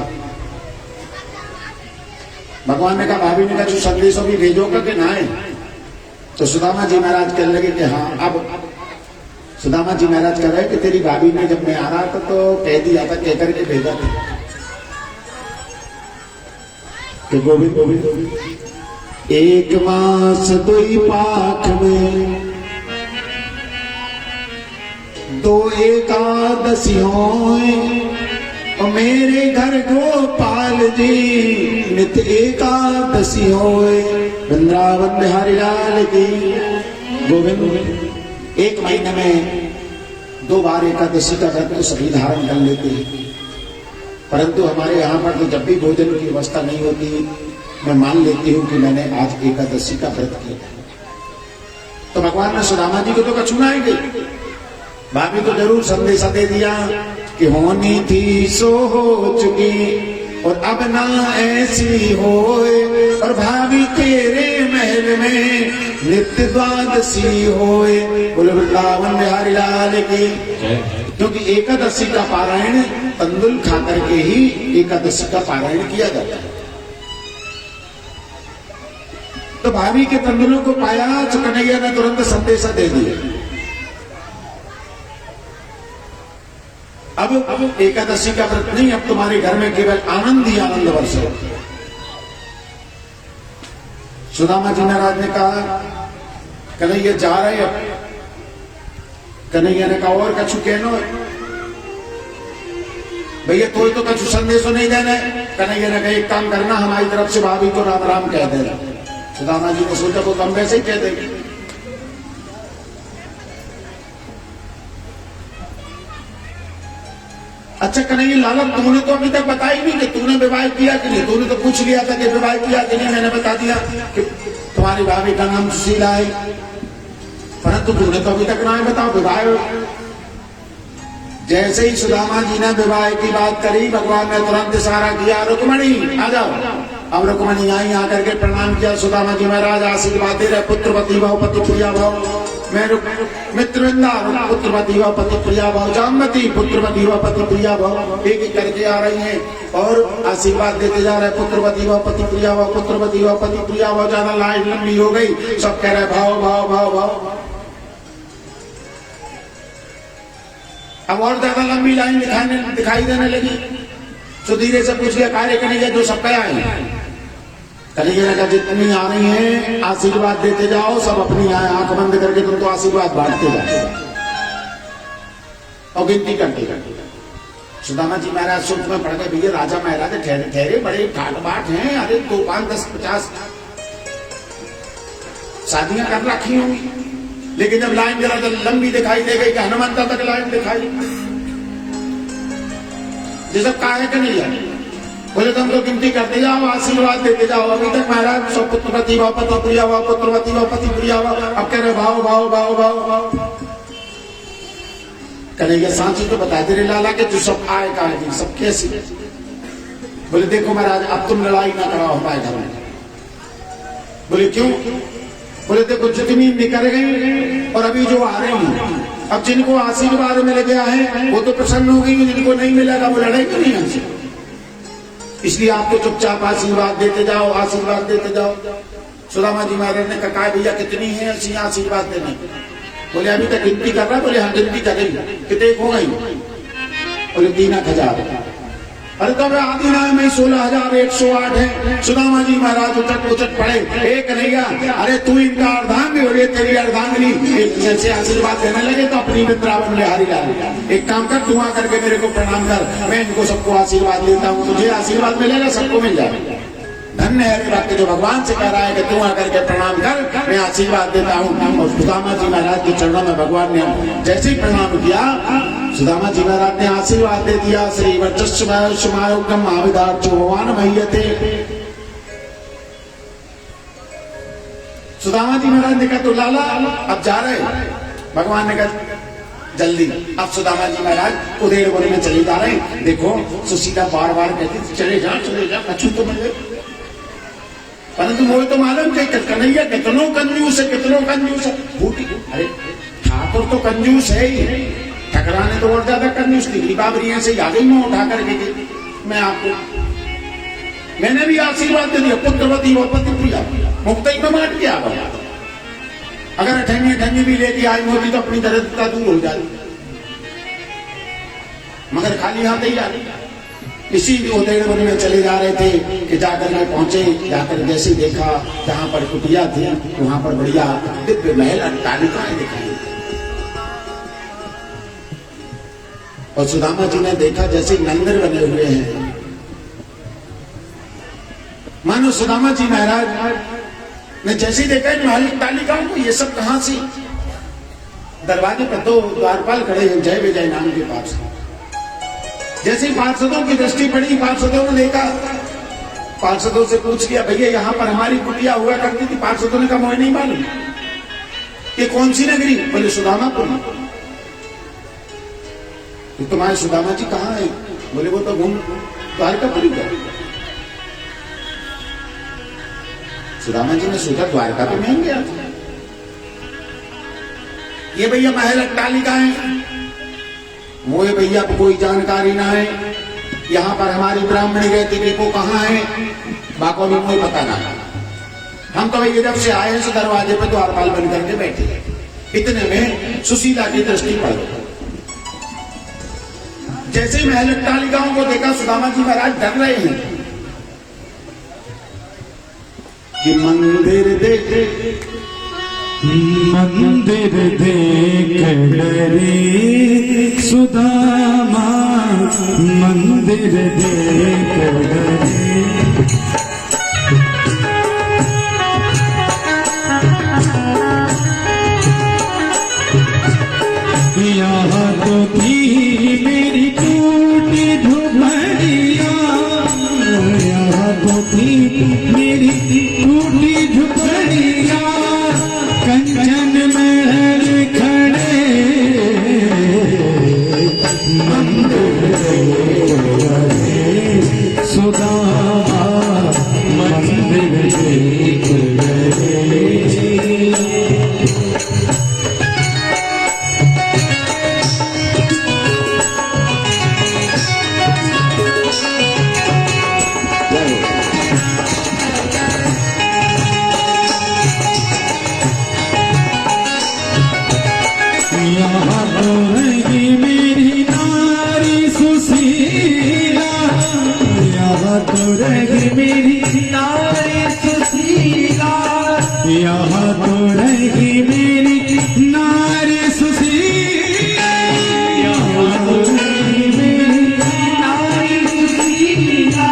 भगवान ने कहा, भाभी ने कहा संदेशों भी भेजोगा कि ना है? तो सुदामा जी महाराज कहने लगे कि हाँ। अब सुदामा जी महाराज कह रहे कि तेरी भाभी ने जब मैं आ रहा था तो कह दिया था, कह करके भेजा था कि गोविंद गोविंद एक मास दुई पाख में दो एकादशी होए, और मेरे घर गोपाल जी नित एकादशी होए। वृंदावन बिहारी लाल की। गोविंद एक महीने में 2 बार एकादशी का व्रत तो सभी धारण कर लेते हैं, परंतु हमारे यहाँ पर तो जब भी भोजन की व्यवस्था नहीं होती, मैं मान लेती हूँ कि मैंने आज एकादशी का व्रत किया। तो भगवान ने सुदामा जी को तो कछु ना आएंगे, भाभी को जरूर संदेशा दे दिया कि होनी थी सो हो चुकी, और अब ना ऐसी होए, और भाभी तेरे महल में नित्य द्वादशी होए। बोले वृंदावन बिहारी लाल की। क्योंकि एकादशी का पारायण तंदुल खाकर के ही एकादशी का पारायण किया जाता है। तो भाभी के तंदुलों को पाया, तो कन्हैया ने तुरंत संदेशा दे दिया। अब एकादशी का व्रत नहीं, अब तुम्हारे घर में केवल आनंद ही आनंद वर्षे। सुदामा जी महाराज ने कहा, कन्हैया जा रहे। अब कन्हैया ने कहा, और कछु कहनो भैया, तो कछु संदेशो नहीं देना। कन्हैया ने कहा, एक काम करना, हमारी तरफ से भाभी को राम राम कह देना। सुदामा जी ने सोचा, वो तो हम वैसे ही कह देंगे। अच्छा कन्हैया लाला, तूने तो अभी तक बताई नहीं कि तूने विवाह किया कि नहीं। तूने तो पूछ लिया था कि विवाह किया कि नहीं, मैंने बता दिया कि तुम्हारी भाभी का नाम सुशीला है, परंतु तूने तो अभी तक ना है, बताओ विवाह। जैसे ही सुदामा जी ने विवाह की बात करी, भगवान ने तुरंत इशारा किया, रुक्मणी आ जाओ। अब रुक्मणी आई, आकर के प्रणाम किया। सुदामा जी महाराज आशीर्वाद दे रहे, पुत्रवती भव पति प्रिया भव। मैं मित्रवृंदा पुत्रवती भव पति प्रिया भव, जामवती पुत्रवती भव पति प्रिया भव। एक एक करके आ रही हैं और आशीर्वाद देते जा रहे, पुत्रवती भव पति प्रिया भव, पुत्रवती भव पति प्रिया भव। ज्यादा लाइन लंबी हो गई, सब कह रहे भाव भाव भाव भाव। अब और ज्यादा लंबी लाइन दिखाई देने लगी। तो धीरे से पूछ लिया, कार्य कन्हैया जो सब कह आए। कन्हैया ने कहा, जितनी आ रही हैं आशीर्वाद देते जाओ, सब अपनी आंख बंद करके तुम तो आशीर्वाद बांटते जाओ और गिनती करते करते। सुदामा जी महाराज सुख में पड़ गए, भैया राजा महाराज ठहरे ठहरे, बड़े ठाट बाट हैं। अरे 2, 5, 10, 50 शादियां कर रखी होंगी, लेकिन जब लाइन जरा लंबी दिखाई दे गई कि हनुमंता तक लाइन दिखाई, ये सब काहे के नहीं है। बोले तुम तो गिनती करते जाओ, आशीर्वाद देते जाओ। अभी तक महाराज सब पुत्रवती भव पति प्रिया भव, पुत्रवती भव पति प्रिया भव। अब कह रहे भाव भाव भाव भाव भाव। कन्हैया सांची तो बता दे रे लाला के तू सब आए कहा सब कैसी। बोले देखो महाराज अब तुम लड़ाई ना कराओ हमारे घर में। बोले क्यों? बोले देखो जितनी निकल गई और अभी जो आ रही हैं, अब जिनको आशीर्वाद मिल गया है वो तो प्रसन्न हो गई, जिनको नहीं मिलेगा वो लड़ाई तो नहीं हमसे। इसलिए आपको चुपचाप आशीर्वाद देते जाओ, आशीर्वाद देते जाओ। सुदामा जी महाराज ने कहा भैया कितनी है ऐसी आशीर्वाद देने? बोले अभी तक गिनती कर रहा। बोले हाँ गिनती कर रही, कितने हो गई? बोले 3,000। अरे तो आदि ना में 16,108 है। सुदामा जी महाराज उचट उचट पड़े, एक कन्हैया अरे तू इनका अर्धांग और ये तेरी अर्धांगिनी, जैसे आशीर्वाद देने लगे तो अपनी वृंदावन में हारी लाल एक काम कर, तू आकर के मेरे को प्रणाम कर, मैं इनको सबको आशीर्वाद देता हूँ, तुझे आशीर्वाद मिलेगा सबको मिल जाएगा। धन्य है भक्त जो भगवान से कह रहा है कि तू आकर के प्रणाम कर, मैं आशीर्वाद देता हूँ। और सुदामा जी महाराज के चरणों में भगवान ने जैसे ही प्रणाम किया, सुदामा जी महाराज ने आशीर्वाद दे दिया। श्री वर्चस्वमायोगम महाविदार्थ भगवान मह्यते। सुदामा जी महाराज ने कहा तो लाला अब जा रहे। भगवान ने कहा जल्दी। अब सुदामा जी महाराज उदेड़ वन में चले जा रहे। देखो सुशीला बार बार कहती चले जा कछु तो मिले, परंतु मुझे तो मालूम कि कन्हैया कितनों कंजूस है, कितनों कंजूस है। अरे ठाकुर तो कंजूस है ही, ठकराने तो और ज्यादा कंजूस थी। बाबरिया से आ गई मुंह उठा करके मैं आपको, मैंने भी आशीर्वाद दे दिया पुत्रवती व पति प्रिया, मुक्त ही में बांट दिया। अगर अठन्नी भी लेके आई होती तो अपनी दरिद्रता दूर हो जाती, मगर खाली हाथ ही आ रही। इसी उदेड़ वन में चले जा रहे थे कि जाकर के पहुंचे। जाकर जैसे देखा जहां पर कुटिया थी वहां पर बढ़िया दिव्य महल अट्टालिकाएं दिखाई। और सुदामा जी ने देखा जैसे मंदिर बने हुए हैं। मानो सुदामा जी महाराज ने जैसे ही देखा महल अट्टालिकाओं को, ये सब कहां से? दरवाजे पर दो द्वारपाल खड़े हैं जय विजय नाम के पास। जैसे पार्षदों की दृष्टि पड़ी, पार्षदों ने देखा, पार्षदों से पूछ लिया भैया यहाँ पर हमारी कुटिया हुआ करती थी। पार्षदों ने कहा मुझे नहीं मालूम, ये कौन सी नगरी? बोले सुदामापुर। तो तुम्हारे सुदामा जी कहाँ है? बोले वो तो घूम द्वारकापुरी का। सुदामा जी ने सोचा द्वारका तो नहीं गया था, ये भैया महल अट्टालिकाएं वो भैया को कोई जानकारी ना है। यहाँ पर हमारी ब्राह्मणी रहती थी वो कहाँ है बाको भी कोई पता ना। हम तो भैया जब से आए हैं दरवाजे पे द्वारपाल बन करके बैठे। इतने में सुशीला की दृष्टि पड़ गई। जैसे ही महल अट्टालिकाओं को देखा सुदामा जी महाराज डर रहे हैं कि मंदिर देखे, मंदिर देख डरे सुदामा, मंदिर देख डरे। यहाँ तो थी मेरी टूटी झुपड़िया, यहाँ तो थी मेरी टूटी झुपड़िया, कंचन महल खड़े मंदिर देख डरे सुदामा, मंदिर देख डरे। यहाँ तो रहेगी मेरी नारी सुशीला, यहाँ तो रहेगी मेरी नारी सुशीला, यहाँ तो रहेगी मेरी नारी सुशीला, यहाँ तो रहेगी मेरी नारी सुशीला।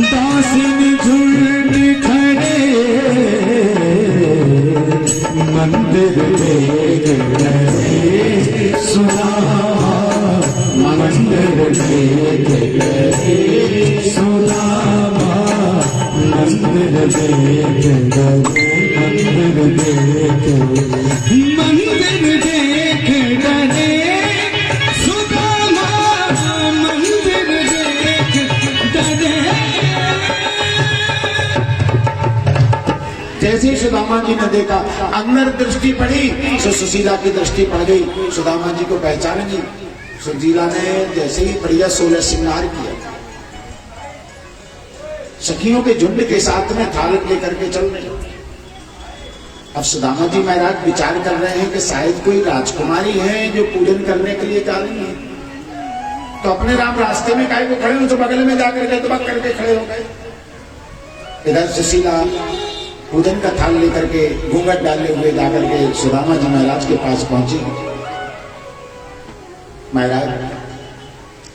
दासिन झुंड खड़े मंदिर देख डरे सुदामा, मंदिर देख डरे सुदामा, मंदिर देख डरे, मंदिर देख, मंदिर देख डरे जैसे ही सुदामा जी ने देखा, अंदर दृष्टि पड़ी तो सुशीला की दृष्टि पड़ गई, सुदामा जी को पहचान गई। सुशीला ने जैसे ही बढ़िया 16 श्रृंगार किया, सखियों के झुंड के साथ में थाल लेकर के चल रहे। अब सुदामा जी महाराज विचार कर रहे हैं कि शायद कोई राजकुमारी है जो पूजन करने के लिए जा रही है, तो अपने राम रास्ते में काहे को खड़े हो, तो बगल में जाकर के दबक करके खड़े हो गए। इधर सुशीला पूजन का थाल लेकर के घूंघट डाले हुए जाकर के सुदामा जी महाराज के पास पहुंची। महाराज,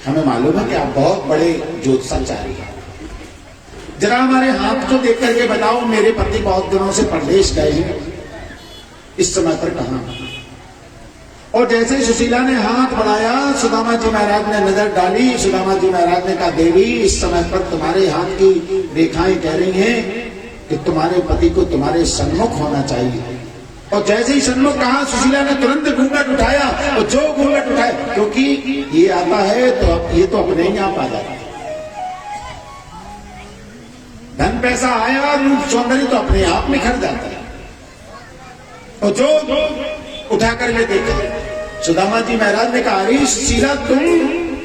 हमें मालूम है कि आप बहुत बड़े ज्योतिषाचार्य हैं, जरा हमारे हाथ को देख करके बताओ, मेरे पति बहुत दिनों से परदेश गए हैं, इस समय पर कहां? और जैसे सुशीला ने हाथ बढ़ाया, सुदामा जी महाराज ने नजर डाली। सुदामा जी महाराज ने कहा, देवी, इस समय पर तुम्हारे हाथ की रेखाएं कह रही हैं कि तुम्हारे पति को तुम्हारे सन्मुख होना चाहिए। और जैसे ही सन्मुख कहा, सुशीला ने तुरंत घूंघट उठाया, और जो घूंघट उठाया, क्योंकि ये आता है तो ये तो अपने ही आप आ जाता है। धन पैसा आया और रूप सौंदर्य तो अपने आप में खर जाता है। और जो उठा करके देखा, सुदामा जी महाराज ने कहा, अरे सुशीला, तुम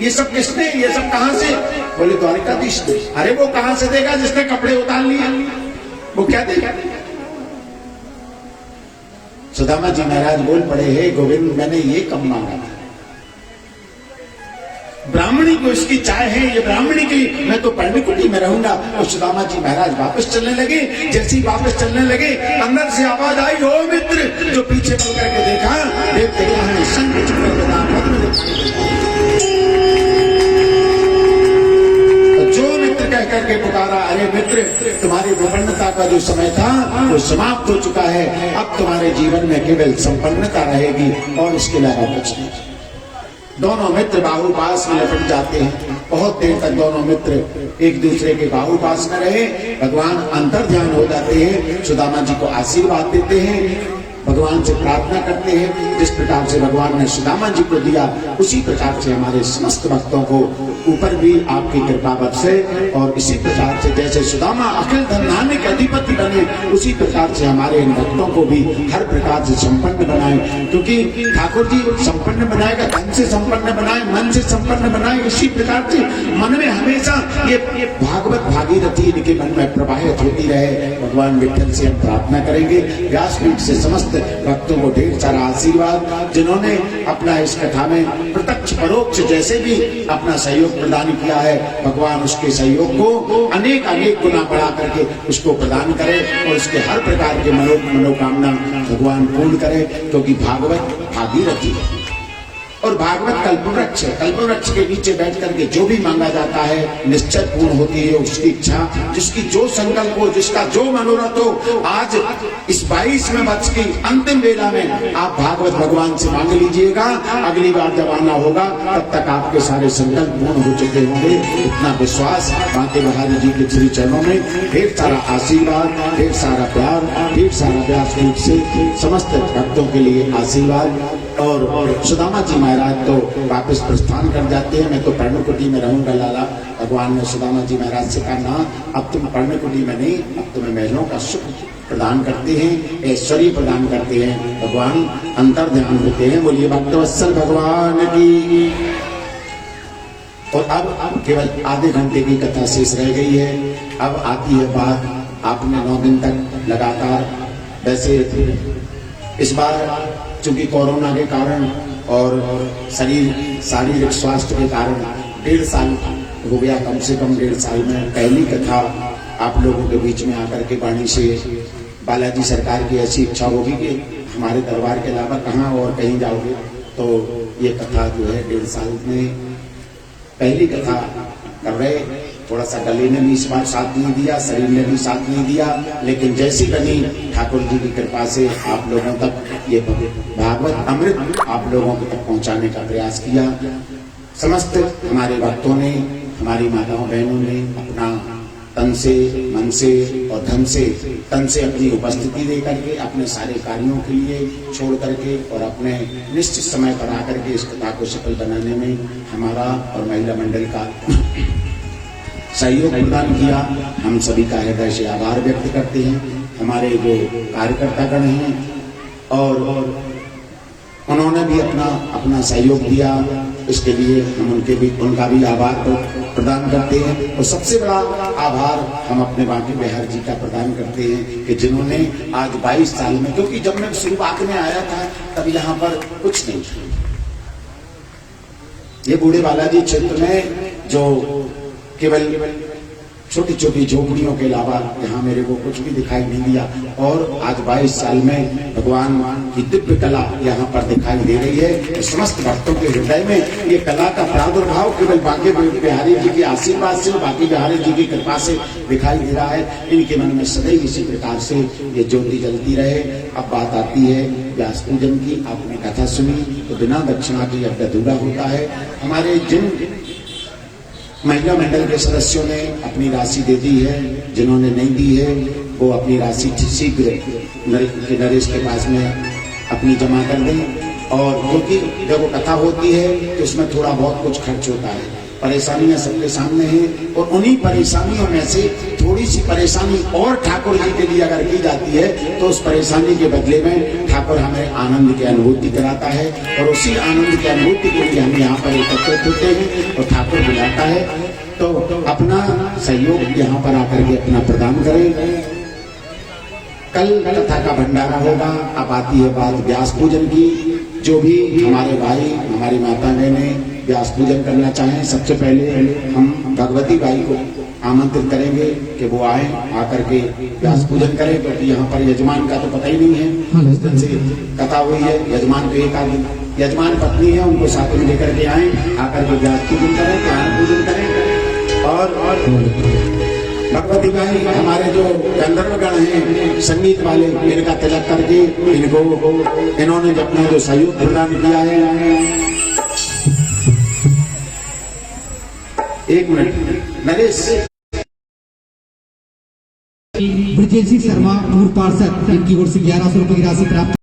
ये सब किसने, ये सब कहां से? बोले, द्वारिकाधीश ने। अरे वो कहां से देगा जिसने कपड़े उतार लिए, वो क्या देगा? सुदामा जी महाराज बोल पड़े, हे गोविंद, मैंने ये कम मांगा था, ब्राह्मणी को इसकी चाय है, ये ब्राह्मणी की, मैं तो पर्णकुटी में रहूंगा। और सुदामा जी महाराज वापस चलने लगे। जैसे ही वापस चलने लगे, अंदर से आवाज आई, ओ मित्र। जो पीछे मुड़ करके देखा, देखते हैं संग चक्र प्रदान पद्म दिखाई देता। जो मित्र कह करके पुकारा, अरे मित्र, तुम्हारी विपन्नता का जो समय था वो समाप्त हो चुका है, अब तुम्हारे जीवन में केवल संपन्नता रहेगी और इसके अलावा कुछ नहीं। दोनों मित्र बाहुपास में लपट जाते हैं। बहुत देर तक दोनों मित्र एक दूसरे के बाहुपास में रहे। भगवान अंतर ध्यान हो जाते हैं, सुदामा जी को आशीर्वाद देते हैं, भगवान से प्रार्थना करते हैं। जिस प्रकार से भगवान ने सुदामा जी को दिया, उसी प्रकार से हमारे समस्त भक्तों को ऊपर भी आपकी कृपा बरसे। और इसी प्रकार से जैसे सुदामा अखिल धनधान्य के अधिपति बने, उसी प्रकार से हमारे इन भक्तों को भी हर प्रकार से संपन्न बनाए। क्योंकि ठाकुर जी संपन्न बनाएगा, धन से संपन्न बनाए, मन से संपन्न बनाए। इसी प्रकार से मन में हमेशा ये भागवत भागीरथी इनके मन में प्रवाहित होती रहे। भगवान विठ्ठल से हम प्रार्थना करेंगे, व्यासपीठ से समस्त भक्तों को ढेर सारा आशीर्वाद, जिन्होंने अपना इस कथा में प्रत्यक्ष परोक्ष जैसे भी अपना सहयोग प्रदान किया है, भगवान उसके सहयोग को अनेक अनेक गुना बढ़ा करके उसको प्रदान करे और उसके हर प्रकार के मनोकामना भगवान पूर्ण करे। क्योंकि भागवत भागीरथी है और भागवत कल्पवृक्ष है। कल्पवृक्ष के नीचे बैठ करके जो भी मांगा जाता है निश्चय पूर्ण होती है उसकी इच्छा, जिसकी जो संकल्प हो, जिसका जो मनोरथ हो। आज इस 22वें वर्ष की अंतिम वेला में आप भागवत भगवान से मांग लीजिएगा। अगली बार जब आना होगा तब तक आपके सारे संकल्प पूर्ण हो चुके होंगे। इतना विश्वास बांके बिहारी जी के श्री चरणों में। ढेर सारा आशीर्वाद, ढेर सारा प्यार, ढेर सारा व्यासपीठ से समस्त भक्तों के लिए आशीर्वाद। और सुदामा जी महाराज तो वापस प्रस्थान कर जाते हैं, मैं तो पर्णकुटी में रहूंगा लाला। भगवान ने सुदामा जी महाराज से कहा, ना, अब तुम पर्णकुटी में नहीं, अब तुम्हें महलों का सुख प्रदान करते हैं, ऐश्वर्य प्रदान करते हैं। भगवान अंतर ध्यान होते हैं। बोलिए भक्तवत्सल भगवान की। और अब केवल आधे घंटे की कथा शेष रह गई है। अब आती है बात, आपने 9 दिन तक लगातार, वैसे इस बार चूंकि कोरोना के कारण और शारीरिक स्वास्थ्य के कारण 1.5 साल हो गया, कम से कम 1.5 साल में पहली कथा आप लोगों के बीच में आकर के वाणी से बालाजी सरकार की ऐसी इच्छा होगी कि हमारे दरबार के अलावा कहाँ और कहीं जाओगे, तो ये कथा जो है 1.5 साल में पहली कथा कर रहे। थोड़ा सा गले ने भी इस बार साथ नहीं दिया, शरीर ने भी साथ नहीं दिया, लेकिन जैसी बनी ठाकुर जी की कृपा से आप लोगों तक ये भागवत अमृत आप लोगों तक पहुंचाने का प्रयास किया। समस्त हमारे भक्तों ने, हमारी माताओं बहनों ने अपना तन से, मन से और धन से, तन से अपनी उपस्थिति दे करके, अपने सारे कार्यों के लिए छोड़ करके और अपने निश्चित समय पर आकर के इस कथा को सफल बनाने में हमारा और महिला मंडल का सहयोग प्रदान किया। हम सभी का हृदय से आभार व्यक्त करते हैं। हमारे जो कार्यकर्तागण हैं, और उन्होंने भी अपना सहयोग दिया। इसके लिए हम उनका भी आभार प्रदान करते हैं। और सबसे बड़ा आभार हम अपने बांके बिहार जी का प्रदान करते हैं कि जिन्होंने आज 22 साल में, क्योंकि जब मैं शुरुआत में आया था तब यहाँ पर कुछ नहीं था। ये बूढ़े बालाजी क्षेत्र में जो केवल छोटी छोटी झोपड़ियों के अलावा यहाँ मेरे को कुछ भी दिखाई नहीं दिया, और आज 22 साल में भगवान की दिव्य कला यहाँ पर दिखाई दे रही है। तो समस्त भक्तों के हृदय में ये कला का प्रादुर्भाव केवल बांके बिहारी जी के आशीर्वाद से, बांके बिहारी जी की कृपा से दिखाई दे रहा है। इनके मन में सदैव इसी प्रकार से ये ज्योति जलती रहे। अब बात आती है व्यास पूजन की। आपने कथा सुनी तो बिना दक्षिणा के यज्ञ अधूरा होता है। हमारे जिन महिला मंडल के सदस्यों ने अपनी राशि दे दी है, जिन्होंने नहीं दी है वो अपनी राशि शीघ्र नरेश के पास में अपनी जमा कर दें। और क्योंकि जब वो कथा होती है तो उसमें थोड़ा बहुत कुछ खर्च होता है, परेशानियां सबके सामने हैं, और उन्हीं परेशानियों में से थोड़ी सी परेशानी और ठाकुर जी के लिए अगर की जाती है तो उस परेशानी के बदले में ठाकुर हमें आनंद की अनुभूति कराता है। और उसी आनंद की अनुभूति के लिए हम यहाँ पर एकत्रित होते हैं और ठाकुर बुलाता है। तो अपना सहयोग यहाँ पर आकर के अपना प्रदान करें। कल कथा का भंडारा होगा। अब आती है बात व्यास पूजन की। जो भी हमारे भाई हमारी माता बहने व्यास पूजन करना चाहें, सबसे पहले हम भगवती बाई को आमंत्रित करेंगे कि वो आए, आकर के व्यास पूजन करें। क्योंकि यहाँ पर यजमान का तो पता ही नहीं है, इस दिन से कथा हुई है। यजमान को एक आदमी यजमान पत्नी है, उनको साथ में लेकर के आए, आकर के व्यास पूजन करें, ज्ञान पूजन करें। और भगवती बाई हमारे जो गंधर्वगण हैं संगीत वाले, इनका तिलक करके इन्होंने अपना जो सहयोग प्रदान किया है। एक मिनट नरेश। ब्रजेश सिंह शर्मा पूर्व पार्षद, इनकी ओर से 1100 रुपए की राशि प्राप्त।